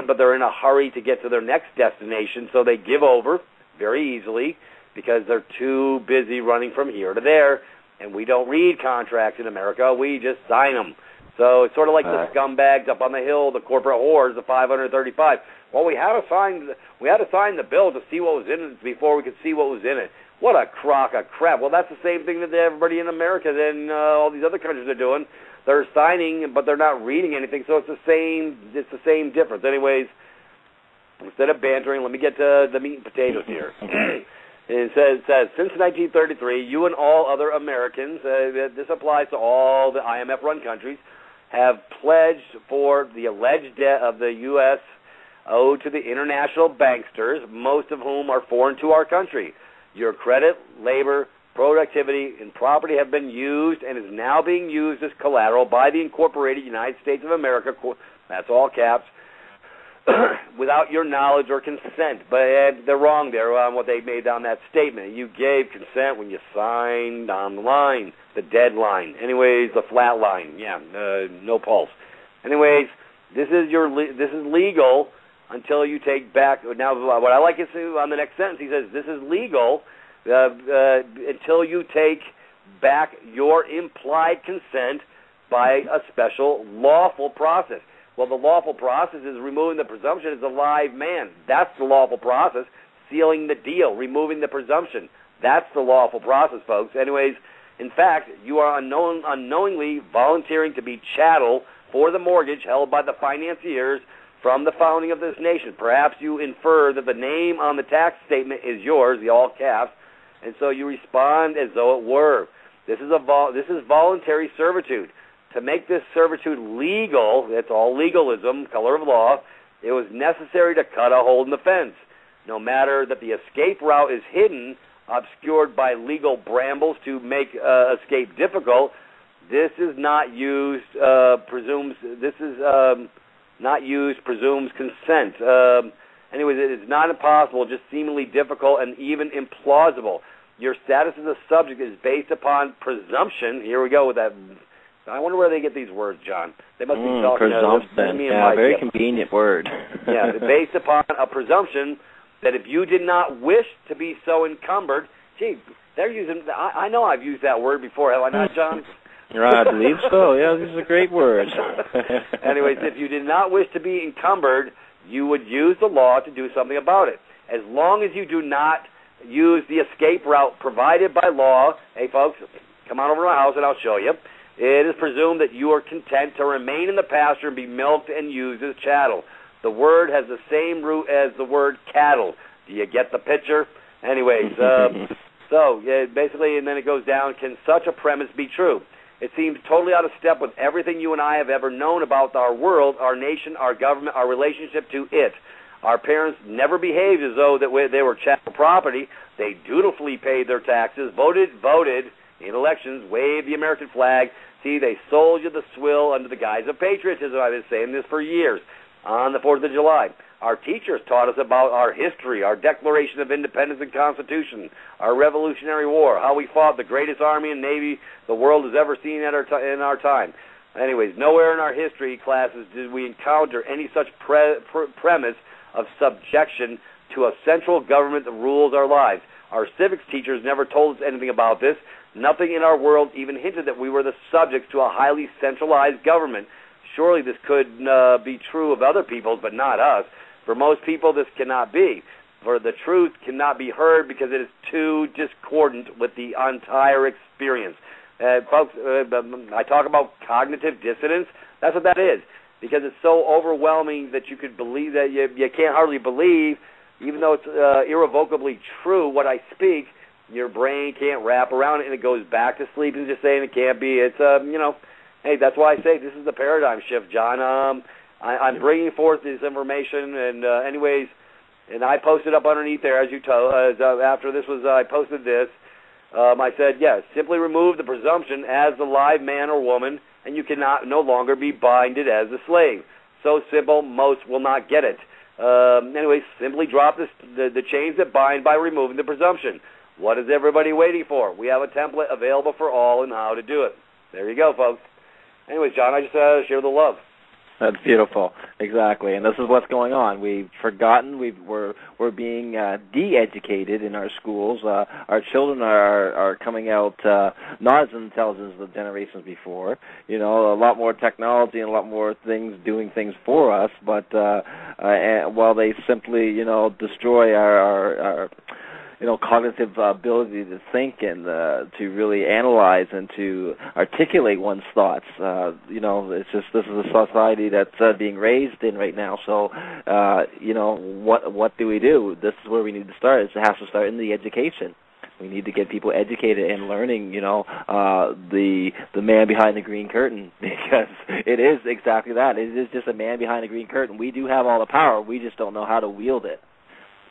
but they're in a hurry to get to their next destination, so they give over very easily because they're too busy running from here to there, and we don't read contracts in America. We just sign them. So it's sort of like the scumbags up on the hill, the corporate whores, the 535. Well, we had to sign the bill to see what was in it before we could see what was in it. What a crock of crap. Well, that's the same thing that everybody in America and all these other countries are doing. They're signing, but they're not reading anything, so it's the same difference. Anyways, instead of bantering, let me get to the meat and potatoes here. It says, since 1933, you and all other Americans, this applies to all the IMF-run countries, have pledged for the alleged debt of the U.S. owed to the international banksters, most of whom are foreign to our country. Your credit, labor, productivity, and property have been used and is now being used as collateral by the Incorporated United States of America, that's all caps, without your knowledge or consent. But they're wrong there on what they made on that statement. You gave consent when you signed on the line, the deadline. Anyways, the flat line. Yeah, no pulse. Anyways, this is legal until you take back. Now, what I like is on the next sentence, he says, this is legal until you take back your implied consent by a special lawful process. Well, the lawful process is removing the presumption as a live man. That's the lawful process. Sealing the deal, removing the presumption. That's the lawful process, folks. Anyways, in fact, you are unknowingly volunteering to be chattel for the mortgage held by the financiers from the founding of this nation. Perhaps you infer that the name on the tax statement is yours, the all caps, and so you respond as though it were. This is voluntary servitude. To make this servitude legal, it's all legalism, color of law, it was necessary to cut a hole in the fence. No matter that the escape route is hidden, obscured by legal brambles to make escape difficult, this is not used, presumes consent. Anyways, it is not impossible, just seemingly difficult and even implausible. Your status as a subject is based upon presumption. Here we go with that. I wonder where they get these words, John. They must be talking presumption. me and yeah, Mike. Very convenient word. Yeah, based upon a presumption that if you did not wish to be so encumbered, gee, they're using. I know I've used that word before, have I not, John? I believe so. Yeah, this is a great word. Anyways, if you did not wish to be encumbered, you would use the law to do something about it. As long as you do not use the escape route provided by law, hey folks, come on over to my house and I'll show you. It is presumed that you are content to remain in the pasture and be milked and used as chattel. The word has the same root as the word cattle. Do you get the picture? Anyways, basically, and then it goes down, can such a premise be true? It seems totally out of step with everything you and I have ever known about our world, our nation, our government, our relationship to it. Our parents never behaved as though that they were chattel property. They dutifully paid their taxes, voted in elections, waved the American flag. See, they sold you the swill under the guise of patriotism. I've been saying this for years. On the 4th of July, our teachers taught us about our history, our Declaration of Independence and Constitution, our Revolutionary War, how we fought the greatest army and navy the world has ever seen in our time. Anyways, nowhere in our history classes did we encounter any such premise of subjection to a central government that rules our lives. Our civics teachers never told us anything about this. Nothing in our world even hinted that we were the subjects to a highly centralized government. Surely this could be true of other peoples, but not us. For most people, this cannot be. For the truth cannot be heard because it is too discordant with the entire experience. Folks, I talk about cognitive dissonance. That's what that is. Because it's so overwhelming that you could believe that you can't hardly believe, even though it's irrevocably true what I speak. Your brain can't wrap around it, and it goes back to sleep and just saying it can't be. It's hey, that's why I say this is the paradigm shift, John. I'm bringing forth this information, and anyways, and I posted up underneath there as you told. After this was, I posted this. I said, yes, simply remove the presumption as the live man or woman, and you cannot no longer be binded as a slave. So simple, most will not get it. Anyways, simply drop the chains that bind by removing the presumption. What is everybody waiting for? We have a template available for all and how to do it. There you go, folks. Anyways, John, I just share the love. That's beautiful. Exactly. And this is what's going on. We've forgotten. We're being de-educated in our schools. Our children are coming out not as intelligent as the generations before. You know, a lot more technology and a lot more things doing things for us. But while they simply, you know, destroy our you know, cognitive ability to think and to really analyze and to articulate one's thoughts. You know, it's just this is a society that's being raised in right now. So, you know, what do we do? This is where we need to start. It has to start in the education. We need to get people educated and learning, you know, the man behind the green curtain, because it is exactly that. It is just a man behind the green curtain. We do have all the power. We just don't know how to wield it.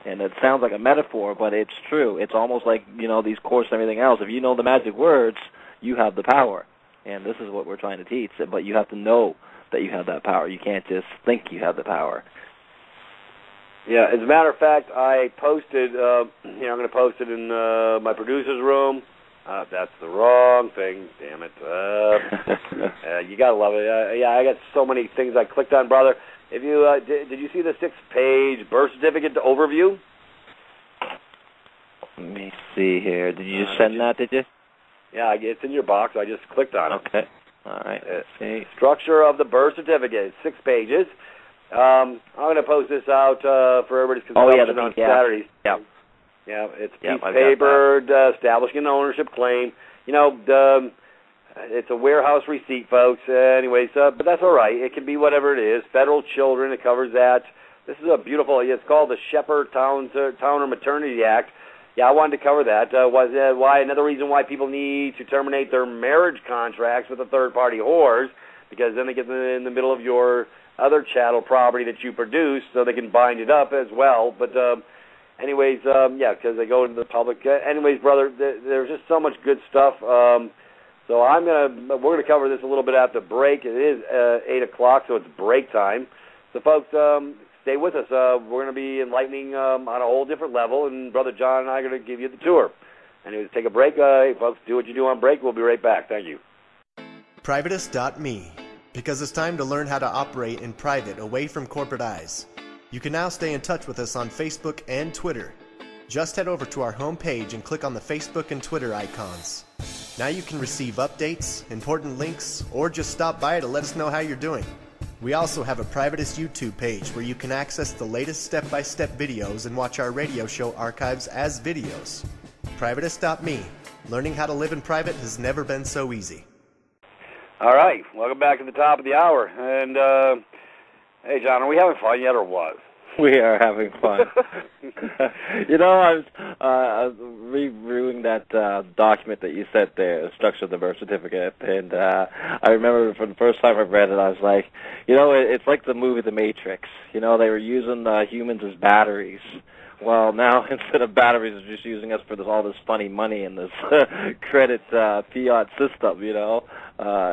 And it sounds like a metaphor, but it's true. It's almost like, you know, these courses and everything else. If you know the magic words, you have the power. And this is what we're trying to teach. But you have to know that you have that power. You can't just think you have the power. Yeah, as a matter of fact, I posted, I'm going to post it in my producer's room. That's the wrong thing, damn it. You got to love it. Yeah, I got so many things I clicked on, brother. If you did you see the 6-page birth certificate overview? Let me see here. Did you just send that, did you? Yeah, it's in your box. I just clicked on it. Okay. All right. Let's see. Structure of the birth certificate. 6 pages. I'm going to post this out for everybody's consumption on Saturdays. Yeah. Yeah, it's a piece of paper establishing an ownership claim. You know, it's a warehouse receipt, folks. Anyways, but that's all right. It can be whatever it is. Federal children, it covers that. This is a beautiful, it's called the Shepherd-Towner Maternity Act. Yeah, I wanted to cover that. Why another reason why people need to terminate their marriage contracts with a third-party whores, because then they get in the middle of your other chattel property that you produce, so they can bind it up as well. But anyways, yeah, because they go into the public. Anyways, brother, there's just so much good stuff. So we're gonna cover this a little bit after break. It is 8 o'clock, so it's break time. So folks, stay with us. We're gonna be enlightening on a whole different level, and Brother John and I are gonna give you the tour. Anyways, take a break. Hey, folks, do what you do on break. We'll be right back. Thank you. Privatis.Me, because it's time to learn how to operate in private away from corporate eyes. You can now stay in touch with us on Facebook and Twitter. Just head over to our homepage and click on the Facebook and Twitter icons. Now you can receive updates, important links, or just stop by to let us know how you're doing. We also have a Privatis YouTube page where you can access the latest step-by-step videos and watch our radio show archives as videos. Privatis.me. Learning how to live in private has never been so easy. All right, welcome back to the top of the hour. And, hey, John, are we having fun yet or what? We are having fun. You know, I was reviewing that document that you sent there, the structure of the birth certificate, and I remember for the first time I read it, I was like, you know, it's like the movie The Matrix. You know, they were using humans as batteries. Well, now instead of batteries, they're just using us for all this funny money and this credit fiat system, you know,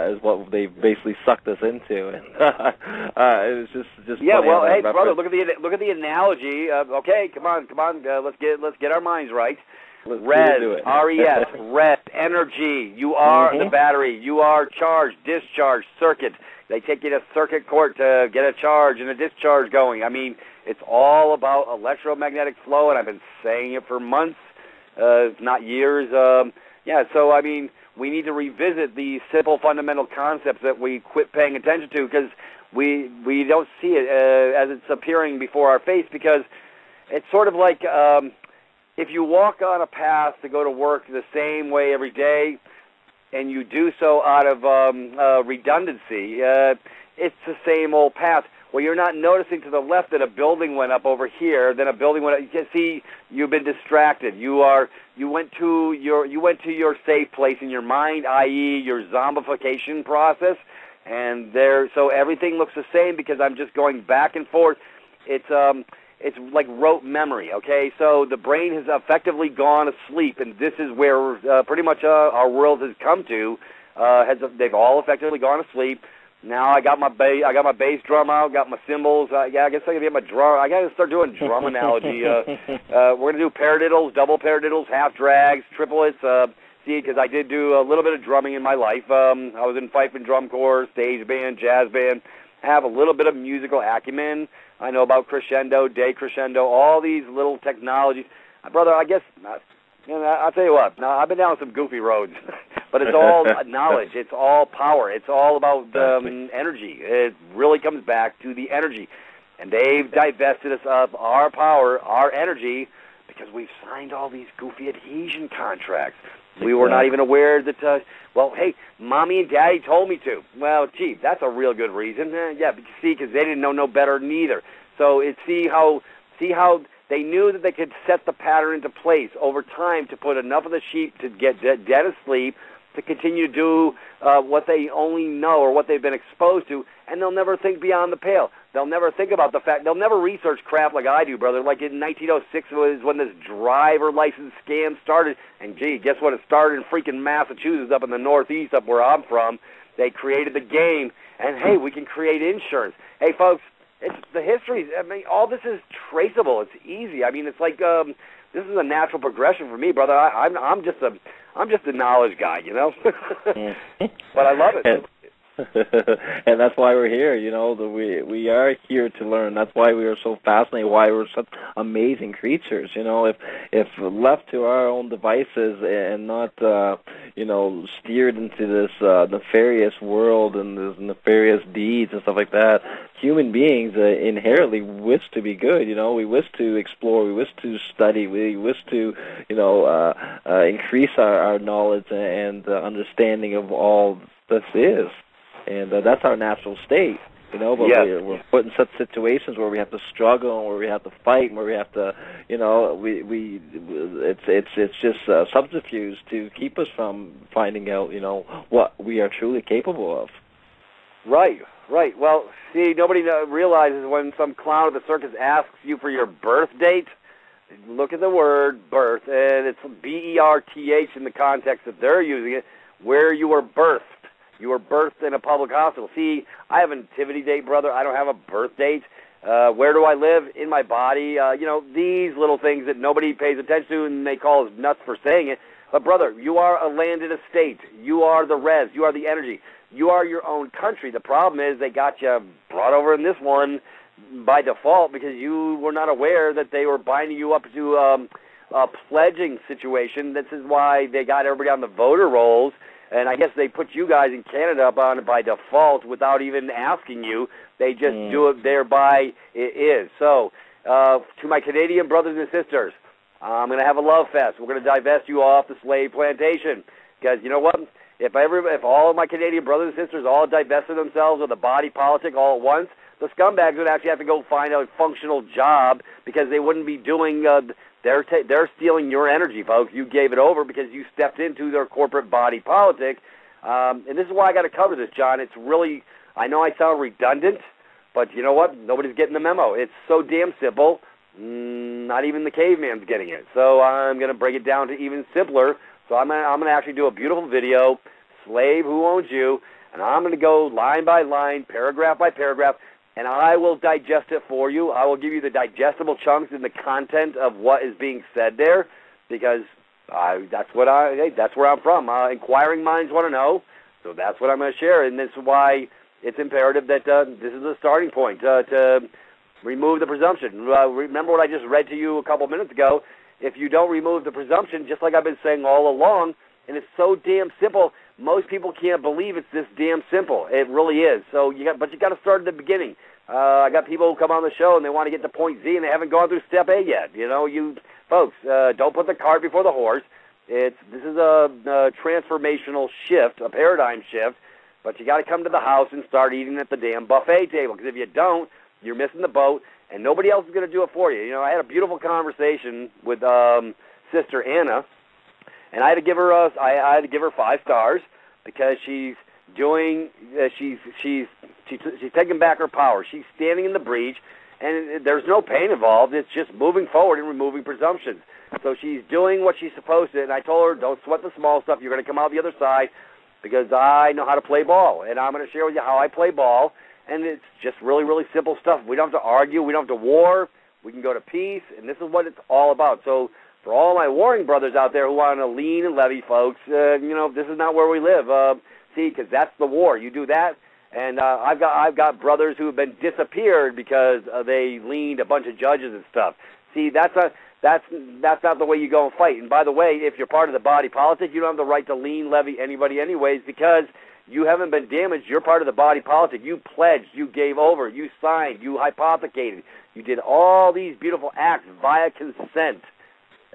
is what they basically sucked us into. And it was just yeah. Funny well, hey, reference. brother, look at the analogy. Okay, come on, let's get our minds right. Res, R-E-S, res, energy. You are the battery. You are charge, discharge, circuit. They take you to circuit court to get a charge and a discharge going. I mean, it's all about electromagnetic flow, and I've been saying it for months, if not years. Yeah, so, I mean, we need to revisit these simple fundamental concepts that we quit paying attention to, because we don't see it as it's appearing before our face, because it's sort of like if you walk on a path to go to work the same way every day, and you do so out of redundancy, it's the same old path. Well, you're not noticing to the left that a building went up over here, then a building went up. You can see you've been distracted. You went to your safe place in your mind, i.e., your zombification process, and so everything looks the same because I'm just going back and forth. It's like rote memory, okay? So the brain has effectively gone asleep, and this is where pretty much our world has come to. They've all effectively gone asleep. Now I got my bass drum out, got my cymbals. Yeah, I guess I can get my drum. I got to start doing drum analogy. We're gonna do paradiddles, double paradiddles, half drags, triplets. See, because I did do a little bit of drumming in my life. I was in fife and drum corps, stage band, jazz band. have a little bit of musical acumen. I know about crescendo, decrescendo, all these little technologies. Brother, I guess, I'll tell you what, now I've been down some goofy roads, but it's all knowledge. It's all power. It's all about energy. It really comes back to the energy. And they've divested us of our power, our energy, because we've signed all these goofy adhesion contracts. We were not even aware that, well, hey, Mommy and Daddy told me to. Well, gee, that's a real good reason. Yeah, because they didn't know no better neither. So see how they knew that they could set the pattern into place over time to put enough of the sheep to get dead asleep, to continue to do what they only know or what they've been exposed to, and they'll never think beyond the pale. They'll never think about the fact. They'll never research crap like I do, brother. Like in 1906 was when this driver license scam started, and gee, guess what? It started in freaking Massachusetts, up in the Northeast, up where I'm from. They created the game, and hey, we can create insurance. Hey, folks, it's the history. I mean, all this is traceable. It's easy. I mean, it's like this is a natural progression for me, brother. I'm just a knowledge guy, you know. But I love it. And that's why we're here, you know. We are here to learn. That's why we are so fascinated, why we're such amazing creatures, you know. If left to our own devices and not, steered into this nefarious world and this nefarious deeds and stuff like that, human beings inherently wish to be good, you know. We wish to explore, we wish to study, we wish to, increase our knowledge and understanding of all this is. And that's our natural state, you know. But we're put in such situations where we have to struggle, and where we have to fight, and where we have to, it's just subterfuge to keep us from finding out, what we are truly capable of. Right. Well, see, nobody realizes when some clown at the circus asks you for your birth date. Look at the word birth, and it's B-E-R-T-H in the context that they're using it, where you were birthed. You were birthed in a public hospital. See, I have a nativity date, brother. I don't have a birth date. Where do I live? In my body. These little things that nobody pays attention to, and they call us nuts for saying it. But, brother, you are a landed estate. You are the res. You are the energy. You are your own country. The problem is they got you brought over in this one by default because you were not aware that they were binding you up to a pledging situation. This is why they got everybody on the voter rolls. And I guess they put you guys in Canada up on it by default without even asking you. They just do it thereby it is. So, to my Canadian brothers and sisters, I'm going to have a love fest. We're going to divest you off the slave plantation. Because you know what? If all of my Canadian brothers and sisters all divested themselves of the body politic all at once, the scumbags would actually have to go find a functional job because they wouldn't be doing they're stealing your energy, folks. You gave it over because you stepped into their corporate body politic. And this is why I got to cover this, John. It's really, I know I sound redundant, but you know what? Nobody's getting the memo. It's so damn simple. Not even the caveman's getting it. So I'm going to break it down to even simpler. So I'm going to actually do a beautiful video, Slave Who Owns You, and I'm going to go line by line, paragraph by paragraph, and I will digest it for you. I will give you the digestible chunks in the content of what is being said there, because that's where I'm from. Inquiring minds want to know, so that's what I'm going to share, and this is why it's imperative that this is the starting point to remove the presumption. Remember what I just read to you a couple minutes ago. If you don't remove the presumption, just like I've been saying all along, and it's so damn simple, most people can't believe it's this damn simple. It really is. So you got to start at the beginning. I got people who come on the show and they want to get to point Z and they haven't gone through step A yet. You folks, don't put the cart before the horse. This is a transformational shift, a paradigm shift. But you got to come to the house and start eating at the damn buffet table. Because if you don't, you're missing the boat, and nobody else is going to do it for you. I had a beautiful conversation with Sister Anna. And I had to give her 5 stars because she's taking back her power. She's standing in the breach, and there's no pain involved. It's just moving forward and removing presumptions. So she's doing what she's supposed to. And I told her, don't sweat the small stuff. You're going to come out the other side because I know how to play ball, and I'm going to share with you how I play ball. And it's just really, really simple stuff. We don't have to argue. We don't have to war. We can go to peace, and this is what it's all about. So for all my warring brothers out there who want to lean and levy, folks, this is not where we live. See, because that's the war. You do that, And I've got brothers who have been disappeared because they leaned a bunch of judges and stuff. See, that's not the way you go and fight. And by the way, if you're part of the body politic, you don't have the right to levy anybody anyways, because you haven't been damaged. You're part of the body politic. You pledged, you gave over, you signed, you hypothecated. You did all these beautiful acts via consent,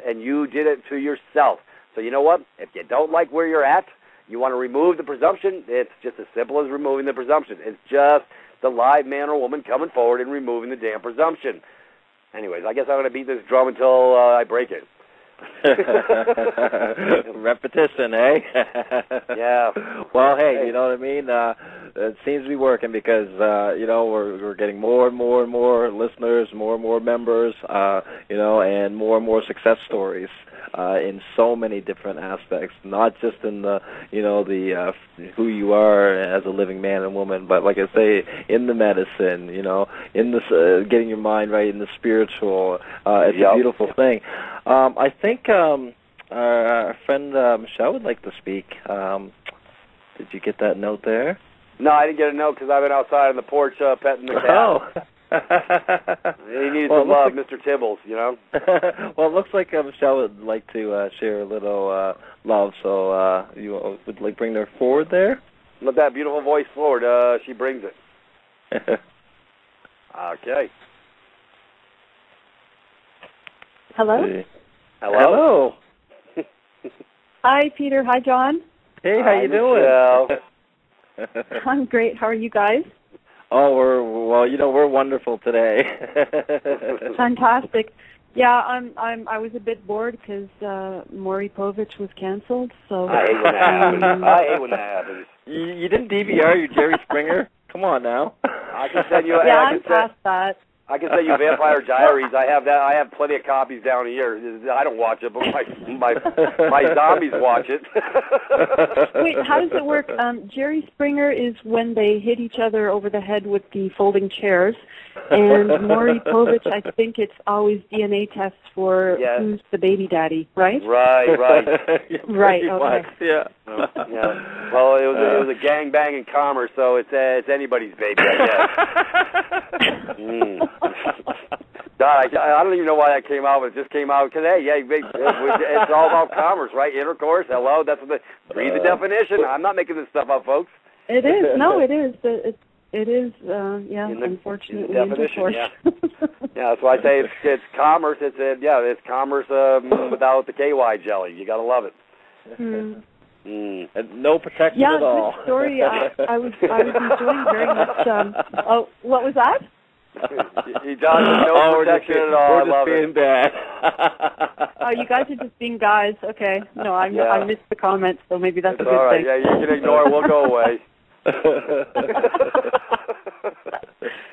and you did it to yourself. So you know what? If you don't like where you're at, you want to remove the presumption, it's just as simple as removing the presumption. It's just the live man or woman coming forward and removing the damn presumption. Anyways, I guess I'm going to beat this drum until I break it. Repetition, eh? Yeah. Well, hey, you know what I mean? It seems to be working because, we're getting more and more listeners, more and more members, and more success stories in so many different aspects, not just in the who you are as a living man and woman, but like I say, in the medicine, in this getting your mind right, in the spiritual. It's a beautiful thing. I think our friend Michelle would like to speak. Did you get that note there? No, I didn't get a note because I've been outside on the porch petting the cat. Oh. He needs some love, Mr. Tibbles, Well, it looks like Michelle would like to share a little love, so you would like bring her forward there? Let that beautiful voice forward. She brings it. Okay. Hello? Hello. Hi, Peter. Hi, John. Hey, how you doing? I'm great. How are you guys? Oh, we're wonderful today. Fantastic. Yeah, I was a bit bored because Maury Povich was canceled. So I hate when that happens. I hate when that happens. You didn't DVR your Jerry Springer? Come on now. I can send you. I'm past that. I can send you Vampire Diaries. I have that. I have plenty of copies down here. I don't watch it, but my zombies watch it. Wait, how does it work? Jerry Springer is when they hit each other over the head with the folding chairs, and Maury Povich, I think it's always DNA tests for who's the baby daddy, right? Right. Right. Okay. Yeah. Yeah. Well, it was a gangbang in commerce, so it's anybody's baby, I guess. God, I don't even know why that came out, but it just came out today. Yeah, it's all about commerce, right? Intercourse. Hello, that's what read the definition. I'm not making this stuff up, folks. It is. No, it is. It is. Unfortunately, in the definition. intercourse. Yeah, that's why I say it's commerce. It's commerce without the KY jelly. You gotta love it. And no protection at all. Yeah, good story. I was enjoying very much. What was that? He does no protection at all. We're just being bad. Oh, you guys are just being guys. Okay. No, I missed the comments, so maybe that's a good all right. thing. Yeah, you can ignore it. We'll go away.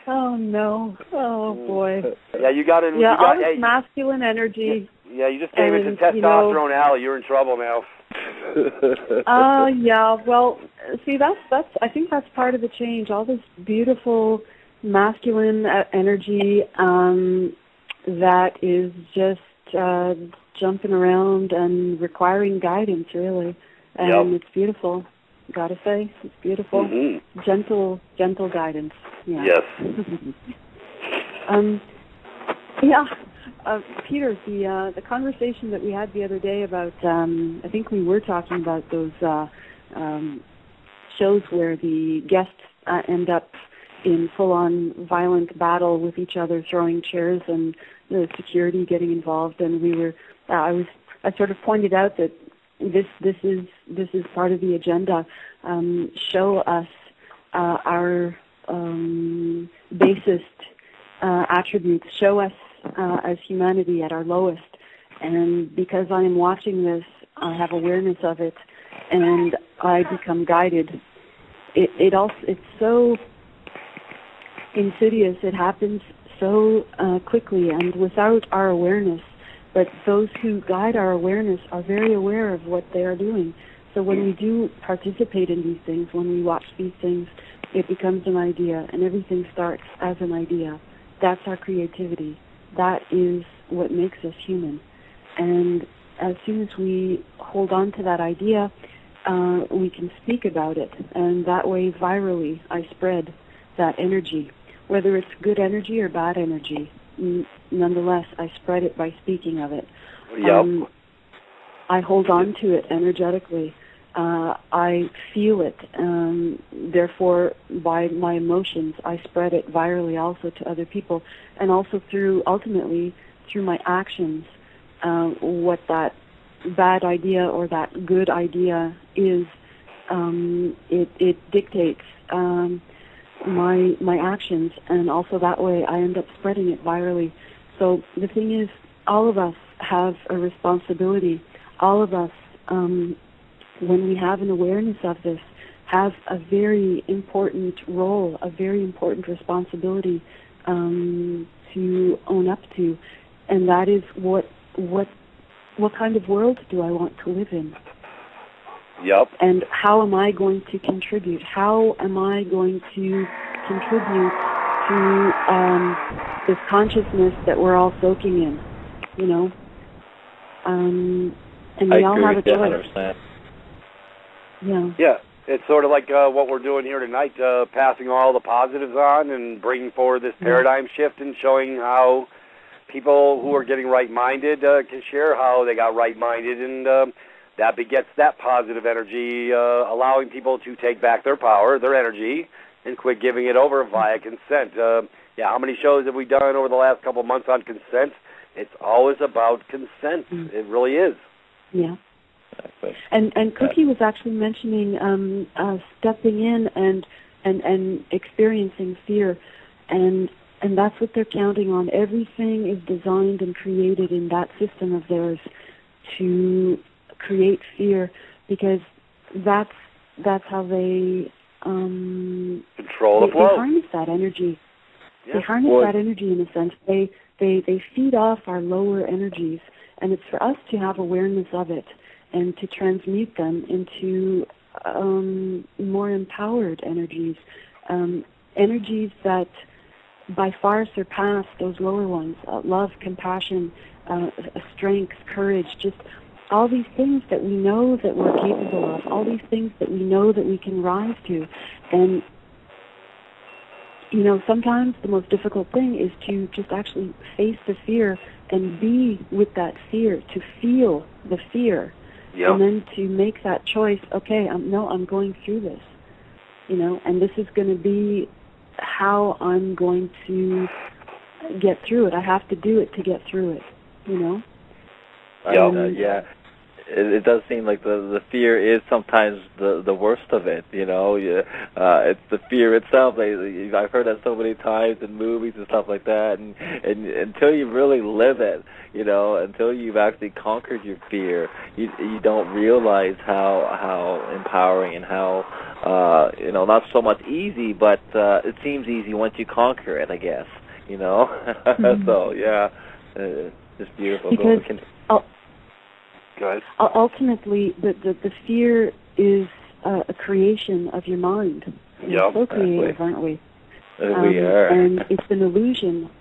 Oh no! Oh boy! Yeah, you got it. Yeah, all this masculine energy. Yeah, you just gave it to Testosterone Alley. You're in trouble now. Yeah. Well, see, that's. I think that's part of the change. All this beautiful masculine energy that is just jumping around and requiring guidance, really, and it's beautiful. Gotta say, it's beautiful. Mm-hmm. Gentle guidance. Yeah. Yes. Peter, the conversation that we had the other day about, I think we were talking about those shows where the guests end up in full-on violent battle with each other, throwing chairs, and the security getting involved. And I sort of pointed out that this is part of the agenda. Show us our basest attributes. Show us as humanity at our lowest. And because I am watching this, I have awareness of it, and I become guided. It's so insidious. It happens so quickly and without our awareness. But those who guide our awareness are very aware of what they are doing. So when we do participate in these things, when we watch these things, it becomes an idea, and everything starts as an idea. That's our creativity. That is what makes us human. And as soon as we hold on to that idea, we can speak about it, and that way virally I spread that energy. Whether it's good energy or bad energy, nonetheless, I spread it by speaking of it. Yep. I hold on to it energetically. I feel it. Therefore, by my emotions, I spread it virally also to other people, and also ultimately through my actions, what that bad idea or that good idea is, it dictates my actions, and also that way I end up spreading it virally. So the thing is, all of us have a responsibility. All of us, when we have an awareness of this, have a very important role, a very important responsibility to own up to, and that is what kind of world do I want to live in? Yep. And how am I going to contribute? How am I going to contribute to this consciousness that we're all soaking in? You know, and we all have a choice. 100%. Yeah. Yeah. It's sort of like what we're doing here tonight, passing all the positives on and bringing forward this paradigm shift and showing how people who are getting right-minded can share how they got right-minded, and that begets that positive energy, allowing people to take back their power, their energy, and quit giving it over via consent. How many shows have we done over the last couple of months on consent? It's always about consent. It really is. Yeah. And Cookie was actually mentioning stepping in and experiencing fear, and that's what they're counting on. Everything is designed and created in that system of theirs to create fear, because that's how they control the flow. They harness that energy. Yeah. They harness that energy in a sense. They feed off our lower energies, and it's for us to have awareness of it and to transmute them into more empowered energies, energies that by far surpass those lower ones, love, compassion, strength, courage, just all these things that we know that we're capable of, all these things that we know that we can rise to. And, you know, sometimes the most difficult thing is to just actually face the fear and be with that fear, to feel the fear. Yep. And then to make that choice, okay, I'm going through this, you know, and this is going to be how I'm going to get through it. I have to do it to get through it, you know? Yeah. It does seem like the fear is sometimes the worst of it, you know. It's the fear itself. I've heard that so many times in movies and stuff like that, and until you really live it, you know, until you've actually conquered your fear, you don't realize how empowering and how you know, not so much easy, but it seems easy once you conquer it, I guess, you know. So yeah, it's beautiful. Because go ahead. Ultimately, the fear is a creation of your mind. We're so creative, aren't we? We are. And it's an illusion.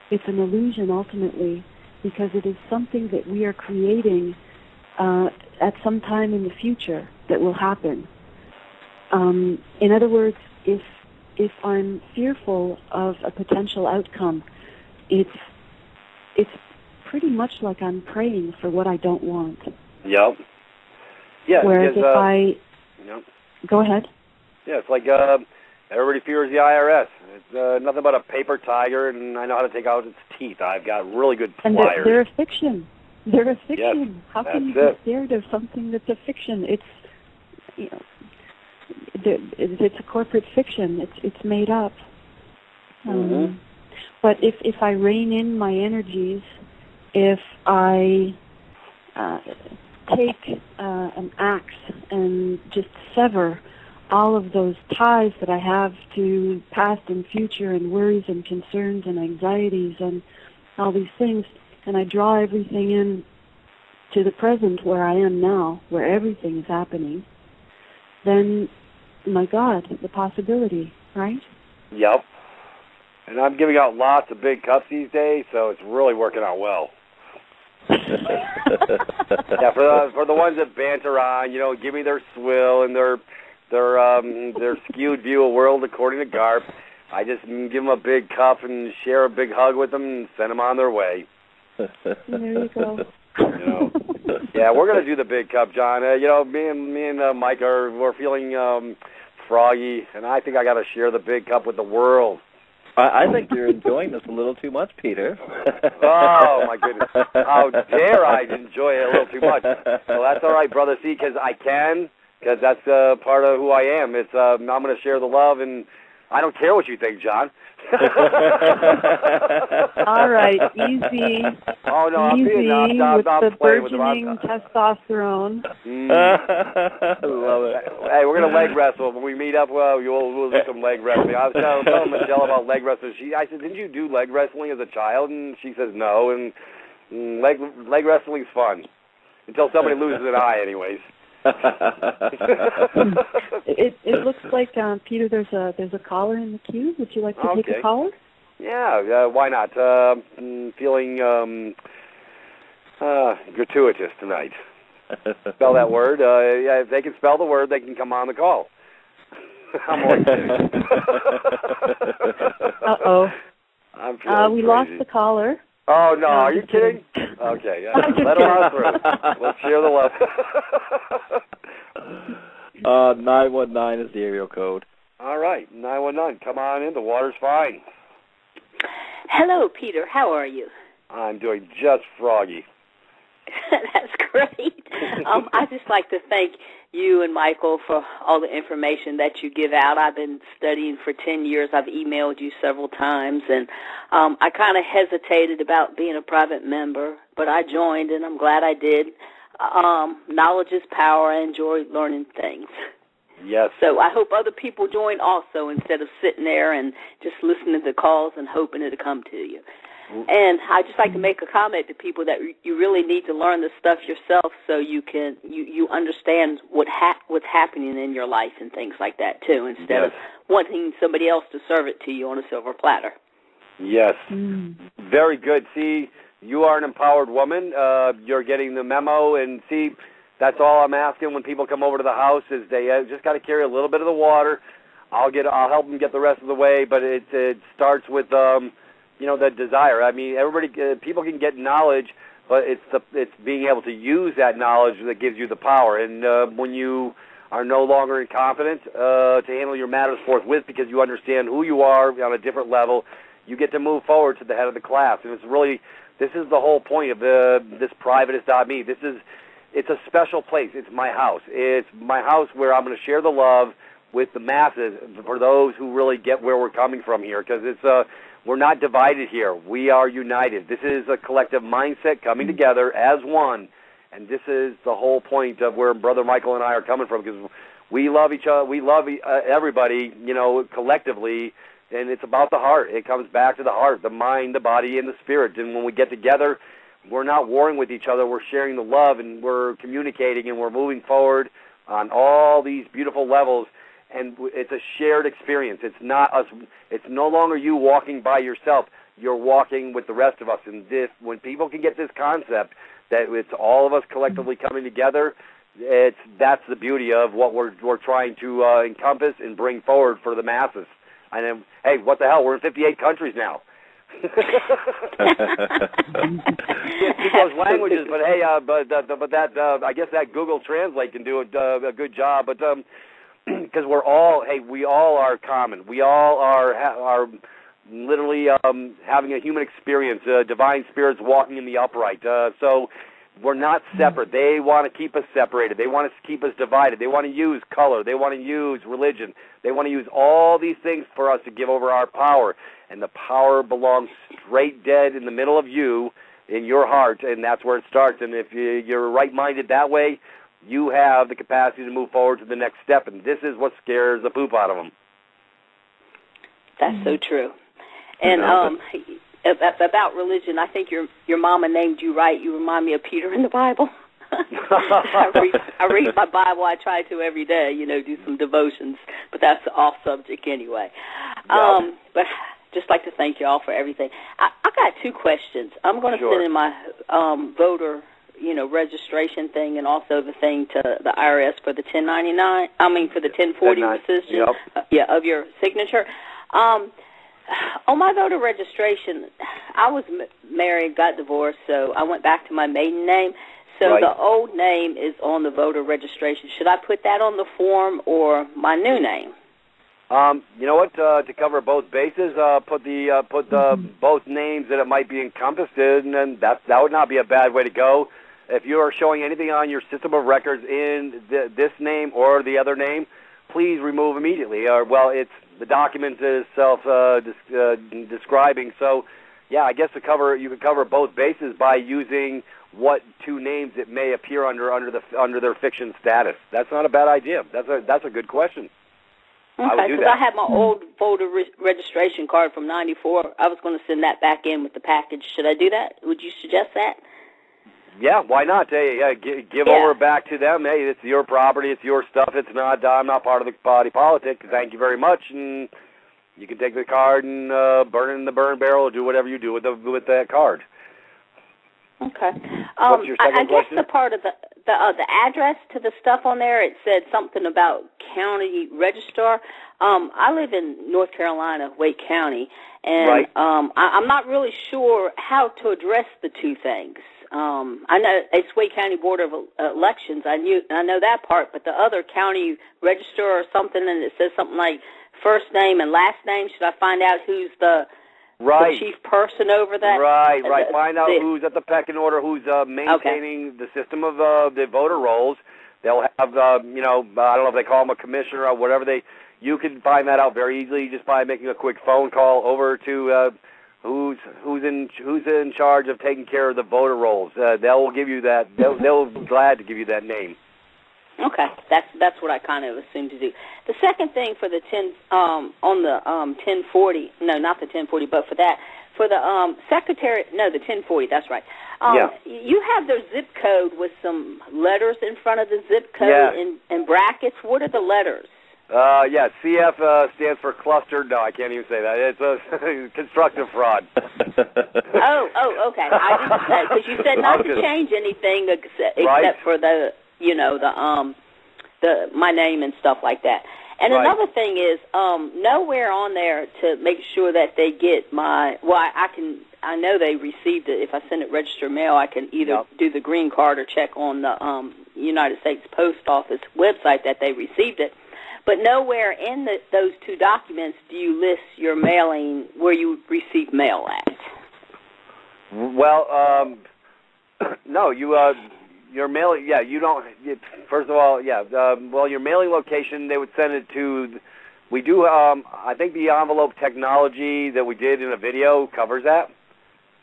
It's an illusion, ultimately, because it is something that we are creating at some time in the future that will happen. In other words, if I'm fearful of a potential outcome, it's pretty much like I'm praying for what I don't want. Yep. Yeah. Whereas because, go ahead. Yeah, it's like everybody fears the IRS. It's nothing but a paper tiger, and I know how to take out its teeth. I've got really good pliers. And they're a fiction. They're a fiction. Yes, how can you be scared of something that's a fiction? It's, you know, it's a corporate fiction. It's made up. But if I rein in my energies, if I take an axe and just sever all of those ties that I have to past and future and worries and concerns and anxieties and all these things, and I draw everything in to the present where I am now, where everything is happening, then, my God, the possibility, right? Yep. And I'm giving out lots of big cups these days, so it's really working out well. Yeah, for the ones that banter on, give me their swill and their skewed view of world according to Garp. I just give them a big cup and share a big hug with them and send them on their way. There you go. Yeah, we're gonna do the big cup, John. Me and Mike we're feeling froggy, and I think I got to share the big cup with the world. I think you're enjoying this a little too much, Peter. Oh, my goodness. How dare I enjoy it a little too much. Well, that's all right, brother. See, because that's part of who I am. It's I'm going to share the love, and I don't care what you think, John. All right, easy. Oh, no, I'm easy being with the playing with burgeoning testosterone. Love it. Hey, we're going to leg wrestle. When we meet up, we'll do some leg wrestling. I was telling Michelle about leg wrestling. I said, didn't you do leg wrestling as a child? And she says no, and leg wrestling's fun. Until somebody loses an eye, anyways. It looks like Peter. There's a caller in the queue. Would you like to take a caller? Yeah, why not? Feeling gratuitous tonight. Spell that word. Yeah, if they can spell the word, they can come on the call. I'm only kidding. Uh-oh. I'm feeling we crazy. lost the caller. Oh, no, are you kidding? Okay, yeah. Let them on through. Let's share the love. 919 is the area code. All right, 919. Come on in. The water's fine. Hello, Peter. How are you? I'm doing just froggy. That's great. I'd just like to thank you and Michael for all the information that you give out. I've been studying for 10 years. I've emailed you several times, and I kind of hesitated about being a private member, but I joined, and I'm glad I did. Knowledge is power. I enjoy learning things. Yes. So I hope other people join also instead of sitting there and just listening to the calls and hoping it'll come to you. And I'd just like to make a comment to people that you really need to learn this stuff yourself so you can you understand what's happening in your life and things like that too, instead of wanting somebody else to serve it to you on a silver platter. Yes. Very good. See, you are an empowered woman. You're getting the memo, and see, that's all I'm asking when people come over to the house is they just got to carry a little bit of the water. I'll help them get the rest of the way, but it starts with that desire. I mean, people can get knowledge, but it's being able to use that knowledge that gives you the power. And when you are no longer incompetent to handle your matters forthwith because you understand who you are on a different level, you get to move forward to the head of the class. And this is the whole point of this Privatis.Me. It's a special place. It's my house. It's my house where I'm going to share the love with the masses for those who really get where we're coming from here, because we're not divided here. We are united. This is a collective mindset coming together as one, and this is the whole point of where Brother Michael and I are coming from, because we love each other. We love everybody, collectively, and it's about the heart. It comes back to the heart, the mind, the body, and the spirit. And when we get together, we're not warring with each other. We're sharing the love, and we're communicating, and we're moving forward on all these beautiful levels. And it's a shared experience. It's not us. It's no longer you walking by yourself. You're walking with the rest of us. And when people can get this concept that it's all of us collectively coming together, that's the beauty of what we're trying to encompass and bring forward for the masses. And then, hey, what the hell? We're in 58 countries now. Can't speak those languages, but hey, I guess that Google Translate can do a good job. But because we all are common. We all are literally having a human experience, divine spirits walking in the upright. So we're not separate. They want to keep us separated. They want to keep us divided. They want to use color. They want to use religion. They want to use all these things for us to give over our power. And the power belongs straight dead in the middle of you, in your heart, and that's where it starts. And if you're right-minded that way, you have the capacity to move forward to the next step, and this is what scares the poop out of them. That's so true. And about religion, I think your mama named you right. You remind me of Peter in the Bible. I read my Bible. I try to every day, do some devotions, but that's off subject anyway. But just like to thank you all for everything. I got two questions. I'm going to send in my voter, registration thing, and also the thing to the IRS for the 1099. For the 1040 rescission. Yep. Of your signature. On my voter registration, I was married, got divorced, so I went back to my maiden name. So the old name is on the voter registration. Should I put that on the form or my new name? You know what? To cover both bases, put both names that it might be encompassed in, and that would not be a bad way to go. If you are showing anything on your system of records in this name or the other name, please remove immediately. It's the document is describing. So, yeah, I guess you could cover both bases by using what two names it may appear under their fiction status. That's not a bad idea. That's a good question. Okay, because I had my old voter registration card from '94. I was going to send that back in with the package. Should I do that? Would you suggest that? Yeah, why not? Hey, give over back to them. Hey, it's your property. It's your stuff. It's not. I'm not part of the body politic. Thank you very much. And you can take the card and burn it in the burn barrel or do whatever you do with that card. Okay. What's your second I guess question? the part of the address to the stuff on there, it said something about county registrar. I live in North Carolina, Wake County, and I'm not really sure how to address the two things. I know it's Wake County Board of Elections. I know that part, but the other county registrar or something, and it says something like first name and last name. Should I find out who's the chief person over that? Right. Find out who's at the pecking order, who's maintaining the system of the voter rolls. They'll have, I don't know if they call them a commissioner or whatever. You can find that out very easily just by making a quick phone call over to who's in charge of taking care of the voter rolls. They'll give you that. They'll be glad to give you that name. Okay, that's what I kind of assumed to do. The second thing for the 1040, no, not the 1040, but for the secretary, no, the 1040, that's right. You have their zip code with some letters in front of the zip code in brackets. What are the letters? CF stands for clustered. No, I can't even say that. It's a constructive fraud. Okay. Because you said not to change anything except for the my name and stuff like that. And another thing is, nowhere on there to make sure that they get I know they received it. If I send it registered mail, I can either do the green card or check on the United States Post Office website that they received it. But nowhere in those two documents do you list your mailing where you receive mail at. Well, no, your mailing, you don't. First of all, your mailing location, they would send it to. We do. I think the envelope technology that we did in a video covers that.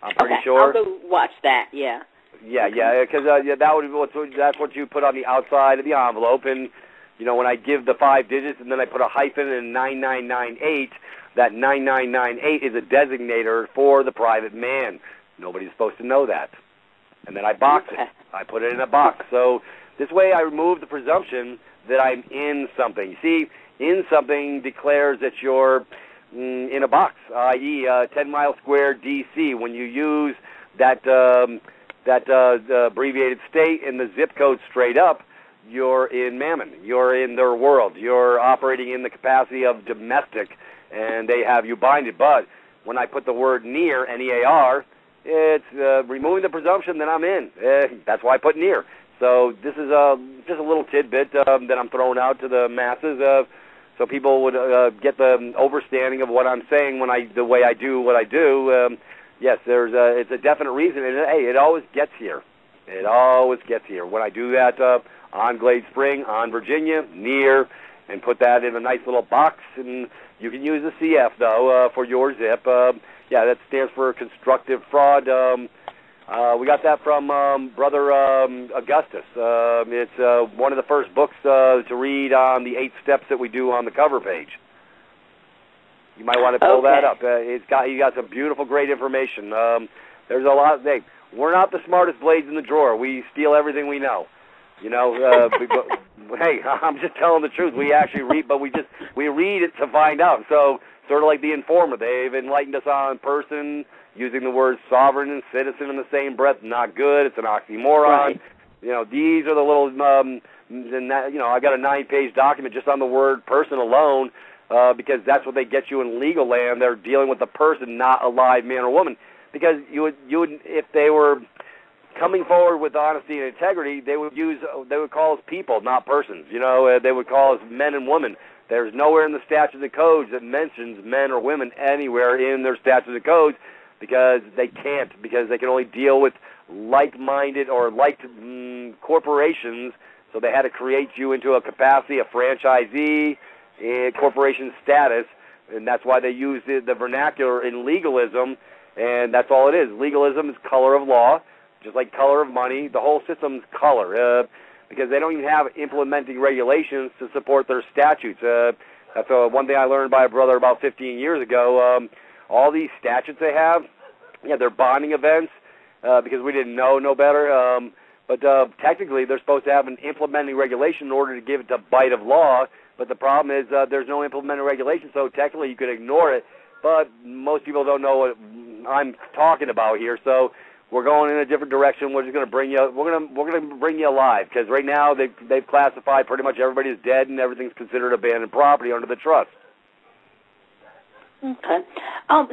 I'm pretty sure. I'll go watch that. Yeah. Because that's what you put on the outside of the envelope, and when I give the 5 digits and then I put a hyphen and 9998, that 9998 is a designator for the private man. Nobody's supposed to know that. And then I box it. I put it in a box. So this way I remove the presumption that I'm in something. You see, in something declares that you're in a box, i.e. 10 mile square D.C. When you use that abbreviated state and the zip code straight up, you're in Mammon. You're in their world. You're operating in the capacity of domestic, and they have you binded. But when I put the word near, N-E-A-R, it's removing the presumption that I'm in. That's why I put near. So this is just a little tidbit that I'm throwing out to the masses, so people would get the overstanding of what I'm saying the way I do what I do. Yes, it's a definite reason, and it always gets here. It always gets here. When I do that on Glade Spring, on Virginia, near, and put that in a nice little box, and you can use the CF, though, for your zip. That stands for constructive fraud. We got that from Brother Augustus. It's one of the first books to read on the 8 steps that we do on the cover page. You might want to pull that up. He got some beautiful, great information. There's a lot. We're not the smartest blades in the drawer. We steal everything we know. Hey, I'm just telling the truth. We actually read, but we read it to find out. So sort of like the Informer, they've enlightened us on person, using the words sovereign and citizen in the same breath, not good. It's an oxymoron. Right. These are the little, I've got a 9-page document just on the word person alone, because that's what they get you in legal land. They're dealing with the person, not a live man or woman. Because you would, if they were coming forward with honesty and integrity, they would call us people, not persons. They would call us men and women. There's nowhere in the statutes and codes that mentions men or women anywhere in their statutes and codes, because they can't, because they can only deal with like-minded or like corporations. So they had to create you into a capacity, a franchisee, a corporation status, and that's why they use the vernacular in legalism, and that's all it is. Legalism is color of law, just like color of money. The whole system's color, because they don't even have implementing regulations to support their statutes. That's one thing I learned by a brother about 15 years ago. All these statutes they have, they're bonding events, because we didn't know no better. But technically, they're supposed to have an implementing regulation in order to give it the bite of law. But the problem is there's no implementing regulation, so technically you could ignore it. But most people don't know what I'm talking about here, so we're going in a different direction. We're just going to bring you. We're going to bring you alive, because right now they've classified pretty much everybody as dead, and everything's considered abandoned property under the trust. Okay.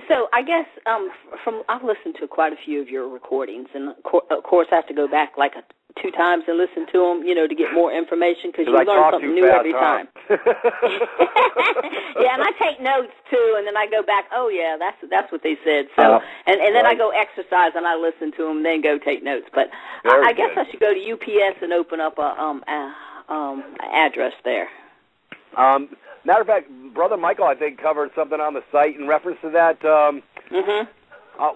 So I guess I've listened to quite a few of your recordings, and of course I have to go back like 2 times and listen to them, to get more information, because you learn something new every time. Yeah, and I take notes too, and then I go back. Oh yeah, that's what they said. So and then I go exercise and I listen to them, then go take notes. But I guess I should go to UPS and open up a address there. Matter of fact, Brother Michael, I think, covered something on the site in reference to that.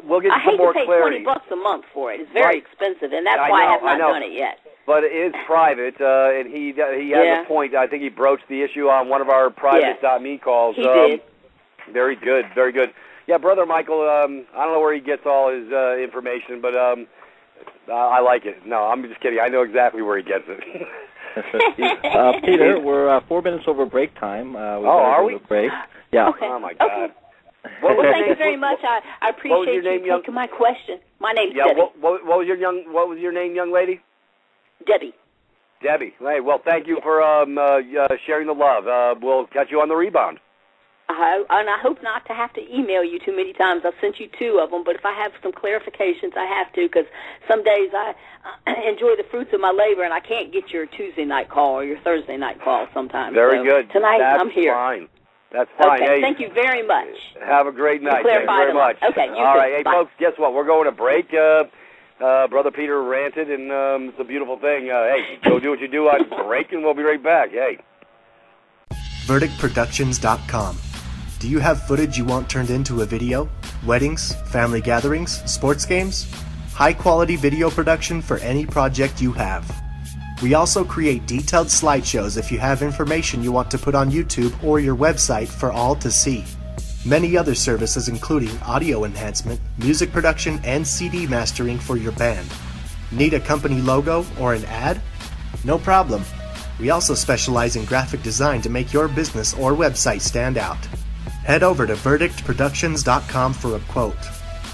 We'll get some more clarity. I hate to pay $20 a month for it. It's very expensive, and that's why I have not done it yet. But it is private, and he has a point. I think he broached the issue on one of our Privatis.Me calls. He did. Very good, very good. Yeah, Brother Michael, I don't know where he gets all his information, but I like it. No, I'm just kidding. I know exactly where he gets it. Peter, we're 4 minutes over break time. Are we? Break. Yeah. Okay. Oh, my God. Okay. Well, thank you very much. I appreciate you taking my question. My name's Debbie. What was your name, young lady? Debbie. Debbie. Hey, well, thank you for sharing the love. We'll catch you on the rebound. And I hope not to have to email you too many times. I've sent you 2 of them, but if I have some clarifications, I have to, because some days I enjoy the fruits of my labor, and I can't get your Tuesday night call or your Thursday night call sometimes. Very good. Tonight I'm here. Fine. That's fine. Okay, hey, thank you very much. Have a great night. Thank you very much. Okay, all right. Hey, bye. folks, guess what? We're going to break. Brother Peter ranted, and it's a beautiful thing. Hey, go do what you do on break, and we'll be right back. Hey. VerdictProductions.com. Do you have footage you want turned into a video? Weddings, family gatherings, sports games? High-quality video production for any project you have. We also create detailed slideshows if you have information you want to put on YouTube or your website for all to see. Many other services including audio enhancement, music production, and CD mastering for your band. Need a company logo or an ad? No problem. We also specialize in graphic design to make your business or website stand out. Head over to VerdictProductions.com for a quote.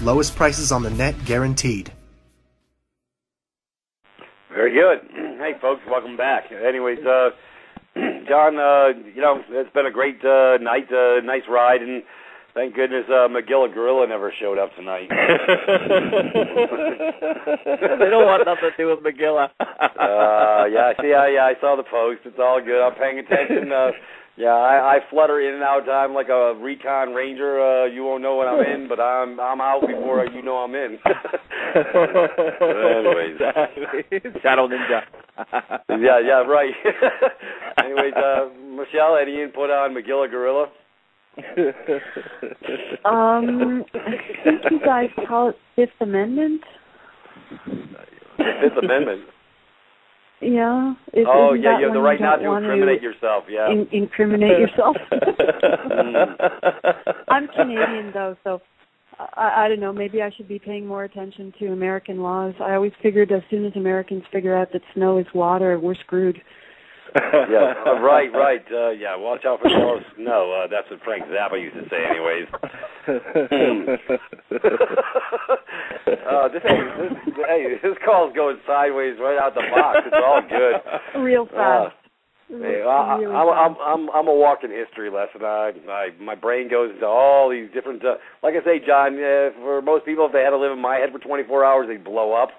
Lowest prices on the net guaranteed. Very good. Hey, folks, welcome back. Anyways, John, it's been a great night, nice ride, and thank goodness McGilla Gorilla never showed up tonight. They don't want nothing to do with McGilla. I saw the post. It's all good. I'm paying attention. I flutter in and out of time like a recon ranger. You won't know when I'm in, but I'm out before you know I'm in. Anyways. Shadow Ninja. yeah, right. Anyways, Michelle, any input on McGilla Gorilla? I think you guys call it Fifth Amendment. Fifth Amendment? Yeah. You have the right not to incriminate yourself, yeah. Incriminate yourself. I'm Canadian, though, so I don't know. Maybe I should be paying more attention to American laws. I always figured as soon as Americans figure out that snow is water, we're screwed. Yeah, right. Yeah, watch out for yellow snow. That's what Frank Zappa used to say, anyways. This call's going sideways right out the box. It's all good. Real fast. Hey, I'm a walking history lesson. My brain goes into all these different. Like I say, John, for most people, if they had to live in my head for 24 hours, they'd blow up.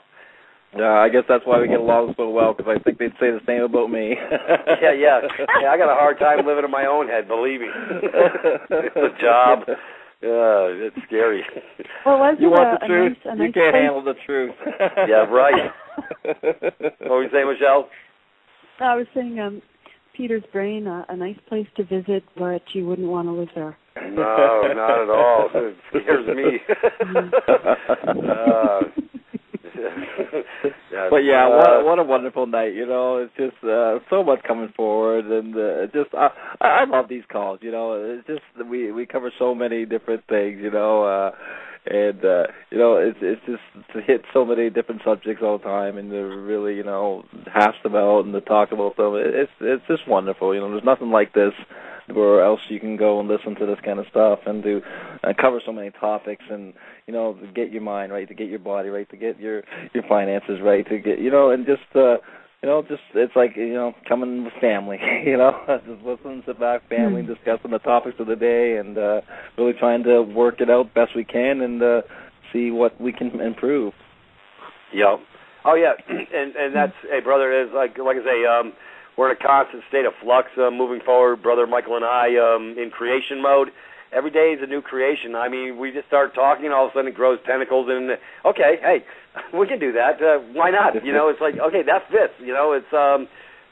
Yeah, I guess that's why we get along so well, because I think they'd say the same about me. Yeah, I got a hard time living in my own head, believe me. It's a job. It's scary. Well, wasn't you want the truth? You can't handle the truth. Yeah, right. What were you saying, Michelle? I was saying, Peter's Brain, a nice place to visit, but you wouldn't want to live there. No, not at all. It scares me. But yeah, what a wonderful night, It's just so much coming forward, and I love these calls, It's just we cover so many different things, and it's just to hit so many different subjects all the time, and to really hash them out and to talk about them. It's just wonderful, There's nothing like this where else you can go and listen to this kind of stuff and to cover so many topics, and to get your mind right, to get your body right, to get your finances right, to get and just it's like coming with family, just listen, sit back, family, discussing the topics of the day, and really trying to work it out best we can, and see what we can improve. Yeah. Oh yeah, and that's, hey brother, is like I say, we're in a constant state of flux moving forward. Brother Michael and I in creation mode. Every day is a new creation. I mean, we just start talking, and all of a sudden it grows tentacles, and okay, hey, we can do that. Why not? It's like, okay, that fits. It's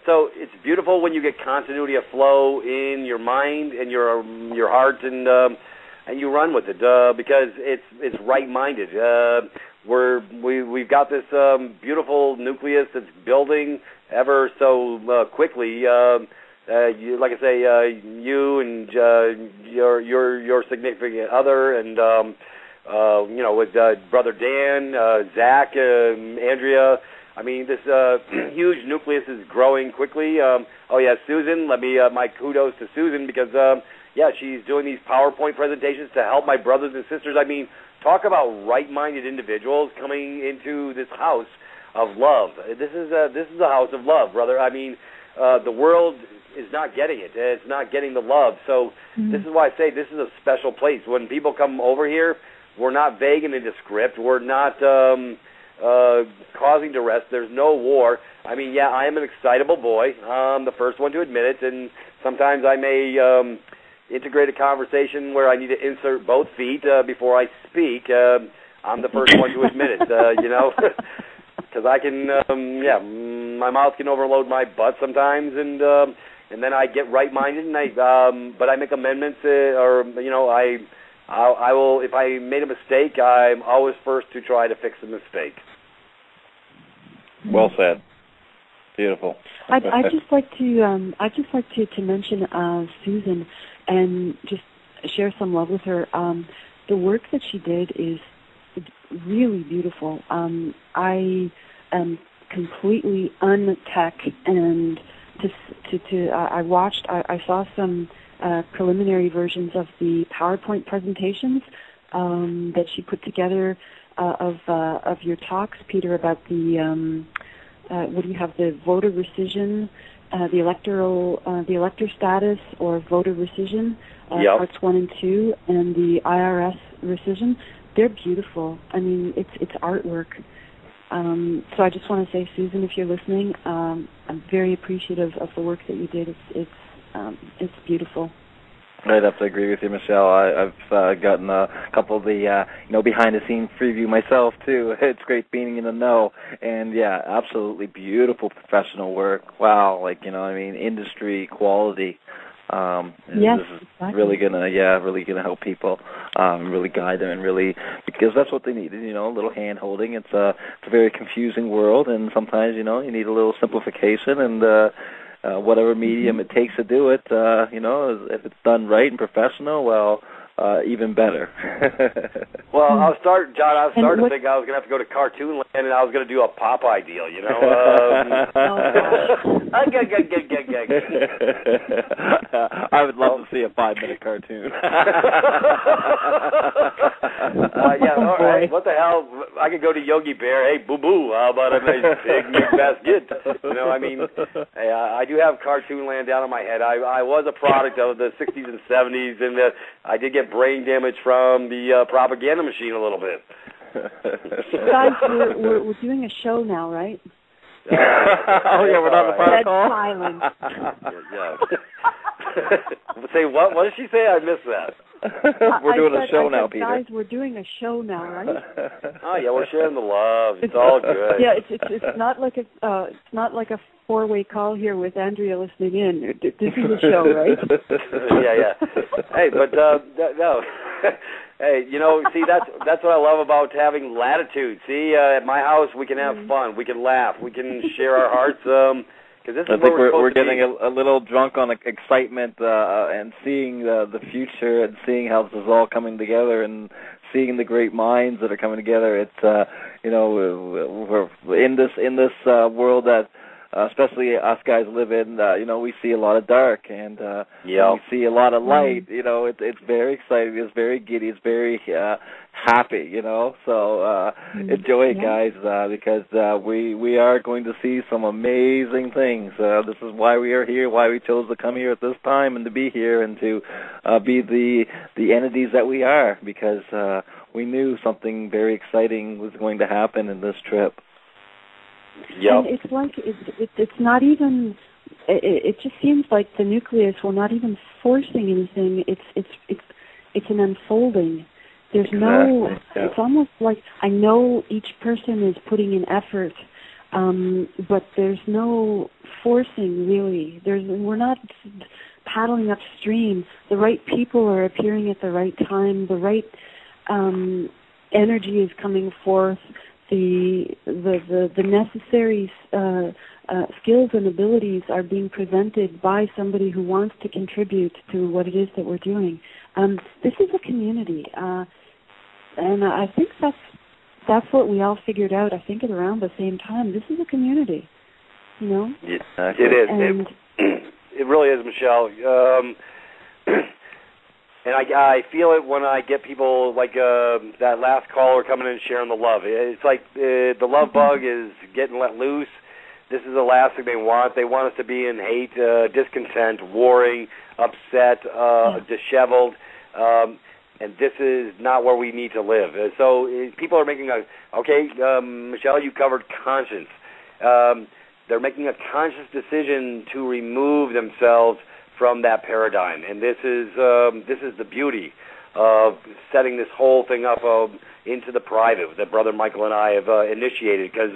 so it's beautiful when you get continuity of flow in your mind and your heart, and you run with it because it's right-minded. We've got this beautiful nucleus that's building ever so quickly. Like I say, you and your significant other, and with Brother Dan, Zach, Andrea. I mean, this huge nucleus is growing quickly. Susan. Let me my kudos to Susan, because she's doing these PowerPoint presentations to help my brothers and sisters. I mean, talk about right-minded individuals coming into this house of love. This is a house of love, brother. I mean, the world is not getting it. It's not getting the love. So this is why I say this is a special place. When people come over here, we're not vague and nondescript. We're not causing duress. There's no war. I mean, I am an excitable boy. I'm the first one to admit it, and sometimes I may integrate a conversation where I need to insert both feet before I speak. I'm the first one to admit it, because I can, my mouth can overload my butt sometimes, and then I get right-minded, and but I make amendments, I will, if I made a mistake, I'm always first to try to fix the mistake. Well said. Beautiful. I'd just like to mention Susan, and just share some love with her. The work that she did is really beautiful. I am completely untech, and I saw some preliminary versions of the PowerPoint presentations that she put together of your talks, Peter, about the what do you have, the voter rescission, the elector status or voter rescission, parts 1 and 2, and the IRS rescission. They're beautiful. I mean, it's artwork. So I just want to say, Susan, if you're listening, I'm very appreciative of the work that you did. It's beautiful. I'd have to agree with you, Michelle. I've gotten a couple of the behind-the-scenes preview myself too. It's great being in the know, and absolutely beautiful professional work. Wow, industry quality. Yes, this is exactly. Really gonna help people, really guide them, and really, because that's what they need. A little hand holding. It's a very confusing world, and sometimes you need a little simplification, and whatever medium it takes to do it, if it's done right and professional, well, even better. Well, John, I was starting to think I was going to have to go to Cartoon Land and I was going to do a Popeye deal, you know. I would love to see a 5-minute cartoon. All right. What the hell? I could go to Yogi Bear. Hey, boo-boo, how about a nice big basket? You know, I mean, I do have cartoon land down in my head. I was a product of the 60s and 70s, and I did get brain damage from the propaganda machine a little bit. Guys, we're doing a show now, right? We're not on the phone call? Silence. Say what? What did she say? I missed that. We're doing a show now, Peter. Guys, we're doing a show now, right? Oh yeah, we're sharing the love. It's all good. Yeah, it's not like a 4-way call here with Andrea listening in. This is a show, right? Yeah. Hey, but no. Hey, you know, see, that's what I love about having latitude. See, at my house we can have fun, we can laugh, we can share our hearts. Because this is where we're getting a little drunk on excitement and seeing the future and seeing how this is all coming together and seeing the great minds that are coming together. It's we're in this world that. Especially us guys live in, we see a lot of dark and we see a lot of light. You know, it's very exciting. It's very giddy. It's very happy. You know, so enjoy it, guys, because we are going to see some amazing things. This is why we are here. Why we chose to come here at this time and to be here and to be the entities that we are, because we knew something very exciting was going to happen in this trip. Yep. And it's like it's not even. It just seems like the nucleus. We're not even forcing anything. It's an unfolding. There's no. Yeah. It's almost like I know each person is putting in effort, but there's no forcing really. We're not paddling upstream. The right people are appearing at the right time. The right energy is coming forth. The necessary skills and abilities are being presented by somebody who wants to contribute to what it is that we're doing. This is a community, and I think that's what we all figured out. I think at around the same time. This is a community, you know. It is. And it really is, Michelle. And I feel it when I get people like that last caller coming in and sharing the love. It's like the love bug is getting let loose. This is the last thing they want. They want us to be in hate, discontent, warring, upset, disheveled. And this is not where we need to live. So people are making Michelle, you covered conscience. They're making a conscious decision to remove themselves from that paradigm, and this is the beauty of setting this whole thing up into the private that Brother Michael and I have initiated, because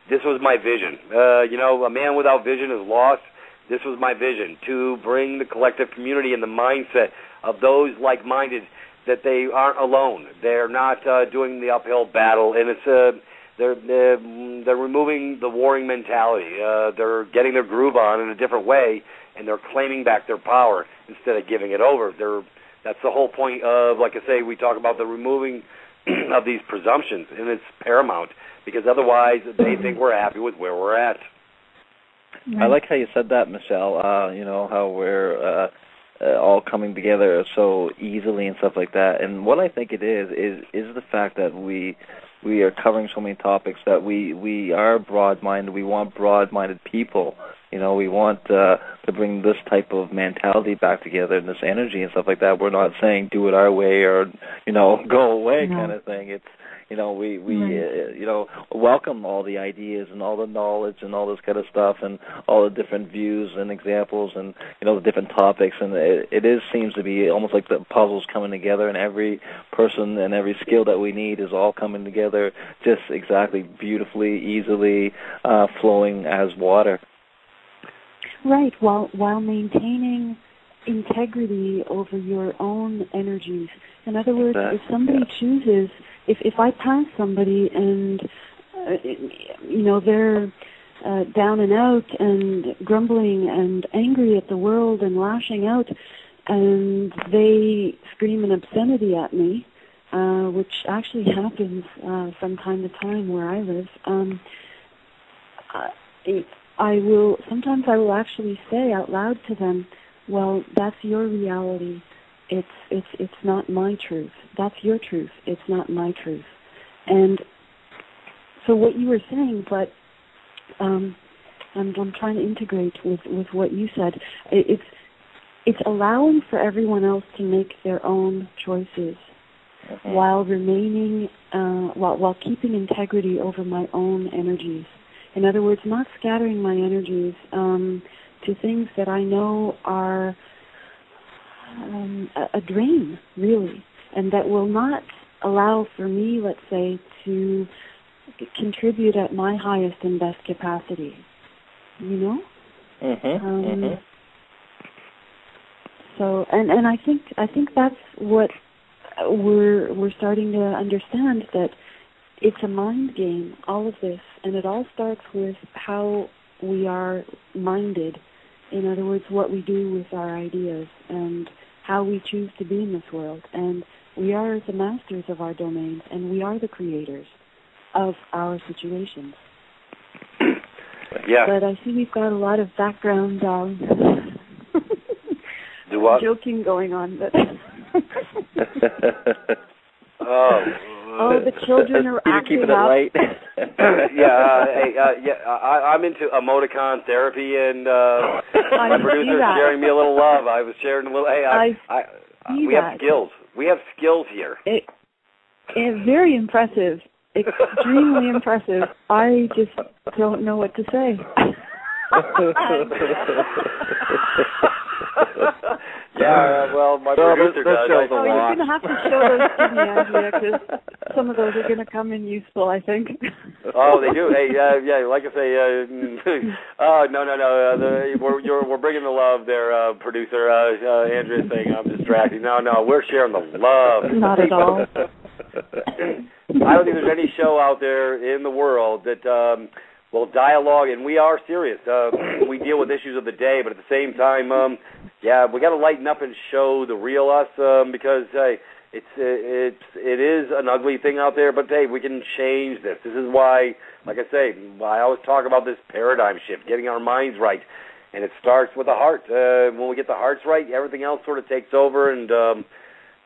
this was my vision. A man without vision is lost. This was my vision, to bring the collective community in the mindset of those like-minded, that they aren't alone. They're not doing the uphill battle, and it's they're removing the warring mentality. They're getting their groove on in a different way, and they're claiming back their power instead of giving it over. That's the whole point of, like I say, we talk about the removing of these presumptions, and it's paramount, because otherwise they think we're happy with where we're at. I like how you said that, Michelle, how we're all coming together so easily and stuff like that. And what I think it is the fact that we are covering so many topics, that we are broad-minded. We want broad-minded people. We want to bring this type of mentality back together and this energy and stuff like that. We're not saying do it our way or, go away kind of thing. It's, we welcome all the ideas and all the knowledge and all this kind of stuff and all the different views and examples and, the different topics. And it seems to be almost like the puzzle's coming together, and every person and every skill that we need is all coming together just exactly beautifully, easily, flowing as water. Right, while maintaining integrity over your own energies. In other words, if somebody chooses, if I pass somebody and, they're down and out and grumbling and angry at the world and lashing out, and they scream an obscenity at me, which actually happens from time to time where I live, sometimes I will actually say out loud to them, well, that's your reality. It's not my truth. That's your truth. It's not my truth. And so what you were saying, but I'm trying to integrate with what you said. It's allowing for everyone else to make their own choices while remaining, while keeping integrity over my own energies. In other words, not scattering my energies to things that I know are a drain, really, and that will not allow for me, let's say, to contribute at my highest and best capacity. You know? So, and I think that's what we're starting to understand, that it's a mind game, all of this, and it all starts with how we are minded. In other words, what we do with our ideas and how we choose to be in this world. And we are the masters of our domains, and we are the creators of our situations. Yeah. But I see we've got a lot of background joking going on. But the children are acting keeping it light. I'm into emoticon therapy, and my producer's sharing me a little love. I was sharing a little. We have skills. We have skills here. Very impressive. Extremely impressive. I just don't know what to say. Well, my producer does. You're going to have to show those to me, Andrea, because some of those are going to come in useful, I think. Oh, they do. Hey, like I say, no. We're bringing the love there, producer. Andrea's saying I'm distracting. No, we're sharing the love. Not at all. I don't think there's any show out there in the world that will dialogue, and we are serious. We deal with issues of the day, but at the same time, we got to lighten up and show the real us, because it is an ugly thing out there. But hey, we can change this. This is why, like I say, I always talk about this paradigm shift, getting our minds right, and it starts with the heart. When we get the hearts right, everything else sort of takes over, and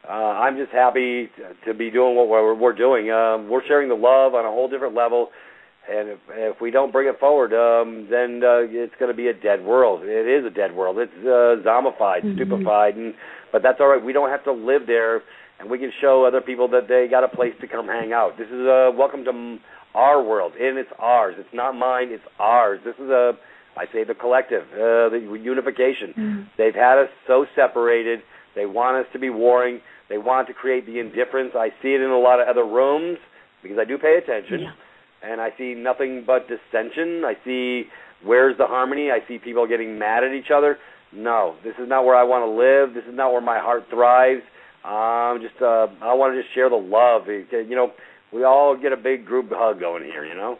I'm just happy to be doing what we're doing. We're sharing the love on a whole different level, and if we don't bring it forward, then it's going to be a dead world. It is a dead world. It's zombified, stupefied, but that's all right. We don't have to live there, and we can show other people that they got a place to come hang out. This is welcome to our world, and it's ours. It's not mine. It's ours. This is I say the collective, the unification. They've had us so separated. They want us to be warring. They want to create the indifference. I see it in a lot of other rooms because I do pay attention, and I see nothing but dissension. I see where's the harmony. I see people getting mad at each other. No, this is not where I want to live. This is not where my heart thrives. I want to just share the love. You know, we all get a big group hug going here, you know?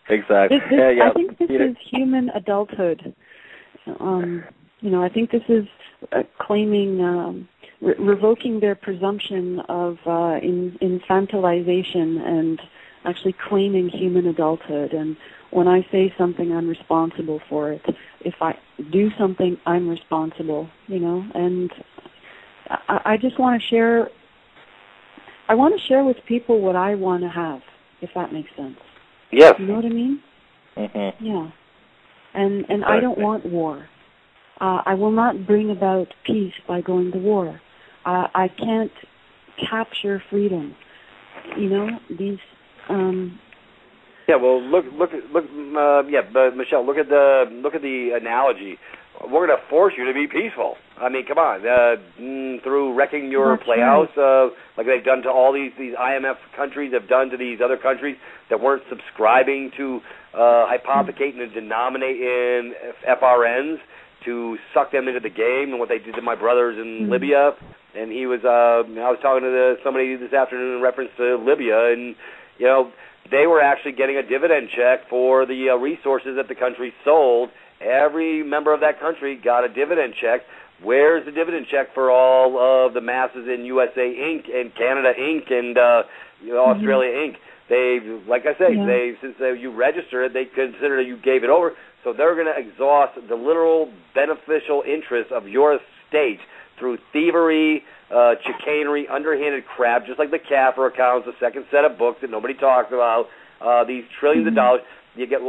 Exactly. I think this is human adulthood. You know, I think this is claiming, revoking their presumption of infantilization and actually claiming human adulthood. And when I say something, I'm responsible for it. If I do something, I'm responsible, you know. And I just want to share, I want to share with people what I want to have, if that makes sense. Yes. You know what I mean? Yeah. And I don't want war. I will not bring about peace by going to war. I can't capture freedom. You know, these. Yeah. Well, look. But Michelle, look at the analogy. We're going to force you to be peaceful. I mean, come on. Through wrecking your playhouse, like they've done to all these IMF countries have done to these other countries that weren't subscribing to hypothecate and denominate in FRNs to suck them into the game, and what they did to my brothers in Libya. And he was, I was talking to somebody this afternoon in reference to Libya, and, you know, they were actually getting a dividend check for the resources that the country sold. Every member of that country got a dividend check where's the dividend check for all of the masses in USA Inc. and Canada Inc. and Australia Inc.? They've, like I say, since you registered it, they consider that you gave it over, so they're going to exhaust the literal beneficial interests of your estate through thievery, chicanery, underhanded crap, just like the CAFR accounts, the second set of books that nobody talks about, these trillions of dollars. You get,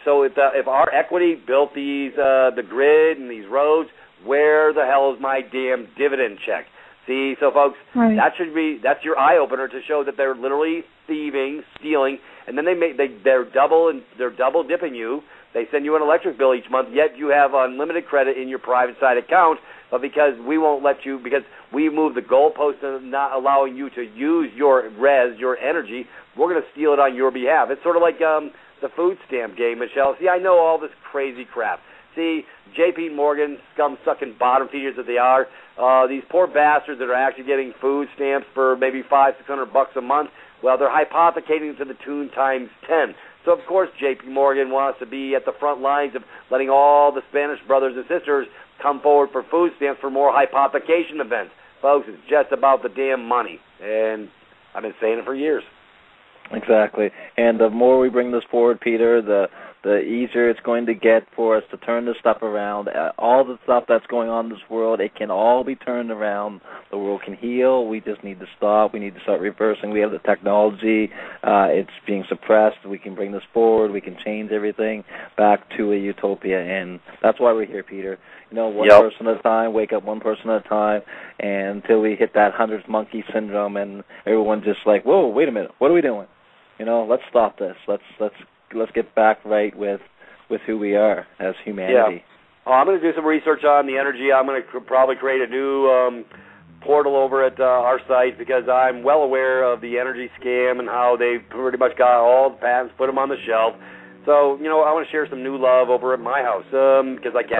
so if our equity built these, the grid and these roads, where the hell is my damn dividend check? See, so folks, that's your eye opener to show that they're literally thieving, stealing, and then they're double dipping you. They send you an electric bill each month, yet you have unlimited credit in your private side account. But because we won't let you, because we move the goalpost of not allowing you to use your your energy, we're going to steal it on your behalf. It's sort of like the food stamp game, Michelle. See, I know all this crazy crap. See, J.P. Morgan, scum-sucking bottom feeders that they are, these poor bastards that are actually getting food stamps for maybe $500-600 a month, well, they're hypothecating to the tune times 10. So, of course, J.P. Morgan wants to be at the front lines of letting all the Spanish brothers and sisters come forward for food stamps for more hypothecation events. Folks, it's just about the damn money, and I've been saying it for years. Exactly. And the more we bring this forward, Peter, the easier it's going to get for us to turn this stuff around. All the stuff that's going on in this world, it can all be turned around. The world can heal. We just need to stop. We need to start reversing. We have the technology. It's being suppressed. We can bring this forward. We can change everything back to a utopia, and that's why we're here, Peter. One person at a time, wake up one person at a time, and until we hit that 100th monkey syndrome, and everyone's just like, whoa, wait a minute, what are we doing? Let's stop this. Let's get back right with who we are as humanity. Yeah. I'm going to do some research on the energy. I'm going to probably create a new portal over at our site because I'm well aware of the energy scam and how they've pretty much got all the patents, put them on the shelf. So, I want to share some new love over at my house because I can.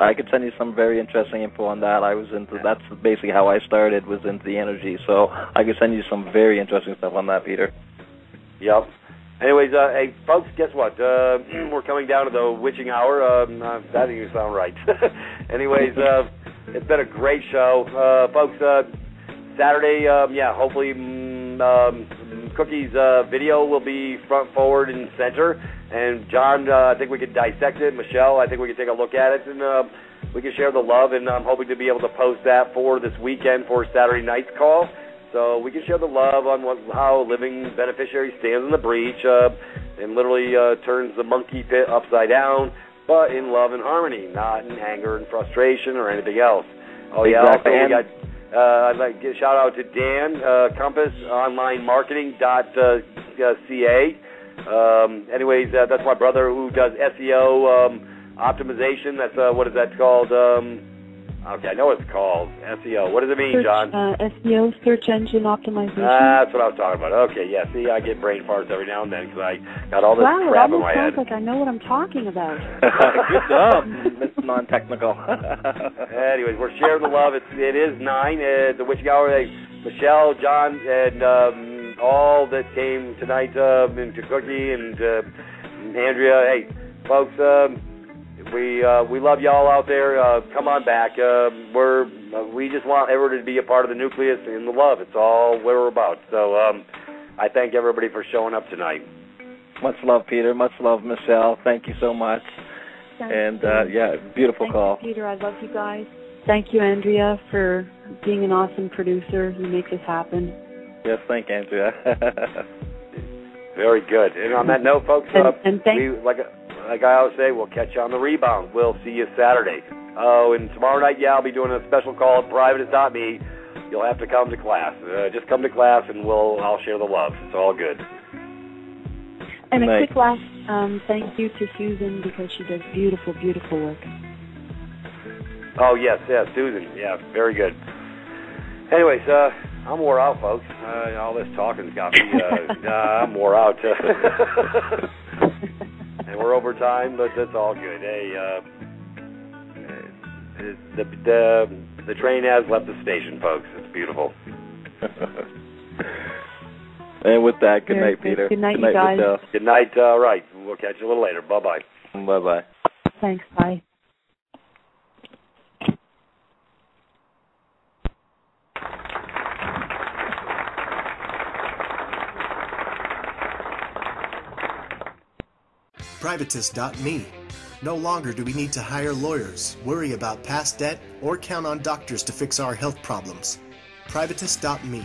I could send you some very interesting info on that. That's basically how I started, was into the energy. So I could send you some very interesting stuff on that, Peter. Yep. Anyways, hey, folks, guess what? We're coming down to the witching hour. That didn't even sound right. Anyways, it's been a great show. Folks, Saturday, hopefully Cookie's video will be front, forward, and center. And John, I think we could dissect it. Michelle, I think we could take a look at it, and we can share the love. And I'm hoping to be able to post that for this weekend for Saturday night's call. So we can share the love on how a living beneficiary stands in the breach and literally turns the monkey pit upside down, but in love and harmony, not in anger and frustration or anything else. Oh, yeah, exactly. Also we got, I'd like to give a shout out to Dan, Compass Online Marketing.ca. Anyways, that's my brother who does SEO optimization. That's, what is that called? Okay, I know what it's called. SEO. What does it mean, John? SEO, search engine optimization. That's what I was talking about. Okay, yeah. See, I get brain farts every now and then because I got all this crap in my head. Wow, it almost sounds like I know what I'm talking about. Good job, Mr. Non-Technical. Anyways, we're sharing the love. It is 9. The witching hour. Michelle, John, and all that came tonight into Cookie and Andrea. Hey, folks. We love y'all out there. Come on back. We just want everybody to be a part of the nucleus and the love. It's all what we're about. So I thank everybody for showing up tonight. Much love, Peter. Much love, Michelle. Thank you so much. Thanks, beautiful call. Thank you, Peter. I love you guys. Thank you, Andrea, for being an awesome producer. You make this happen. Yes, thank you, Andrea. Very good. And on that note, folks, and like I always say, we'll catch you on the rebound. We'll see you Saturday. Oh, and tomorrow night, I'll be doing a special call at Privatis.Me. You'll have to come to class. Just come to class, and I'll share the love. It's all good. And a quick last thank you to Susan because she does beautiful, beautiful work. Oh, yes, Susan. Yeah, very good. Anyways, I'm wore out, folks. All this talking's got me. I'm wore out. And we're over time, but that's all good. Hey, the train has left the station, folks. It's beautiful. And with that, good night, Peter. Good night, you guys. Michelle. Good night. All right. We'll catch you a little later. Bye-bye. Bye-bye. Thanks. Bye. Privatis.Me. No longer do we need to hire lawyers, worry about past debt, or count on doctors to fix our health problems. Privatis.Me,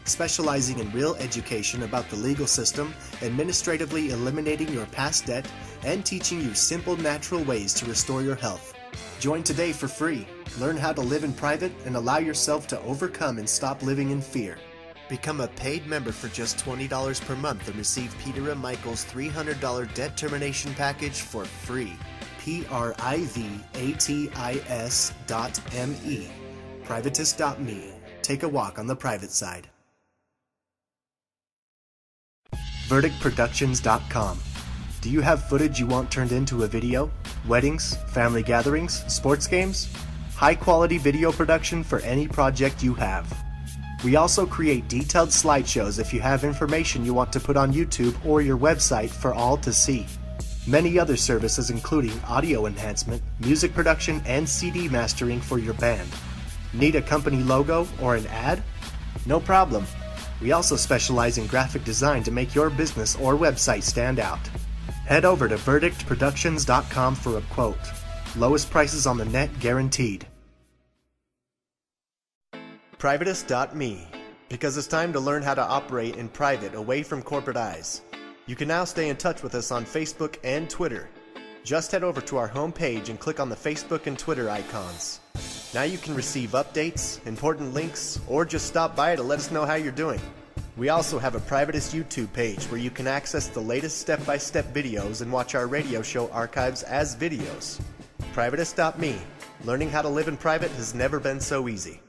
specializing in real education about the legal system, administratively eliminating your past debt, and teaching you simple, natural ways to restore your health. Join today for free. Learn how to live in private and allow yourself to overcome and stop living in fear. Become a paid member for just $20 per month and receive Peter and Michael's $300 debt termination package for free. Privatis.me. Privatis.me. Take a walk on the private side. VerdictProductions.com. Do you have footage you want turned into a video? Weddings, family gatherings, sports games? High-quality video production for any project you have. We also create detailed slideshows if you have information you want to put on YouTube or your website for all to see. Many other services including audio enhancement, music production, and CD mastering for your band. Need a company logo or an ad? No problem. We also specialize in graphic design to make your business or website stand out. Head over to VerdictProductions.com for a quote. Lowest prices on the net guaranteed. Privatis.me, because it's time to learn how to operate in private away from corporate eyes. You can now stay in touch with us on Facebook and Twitter. Just head over to our homepage and click on the Facebook and Twitter icons. Now you can receive updates, important links, or just stop by to let us know how you're doing. We also have a Privatis YouTube page where you can access the latest step-by-step videos and watch our radio show archives as videos. Privatis.me. Learning how to live in private has never been so easy.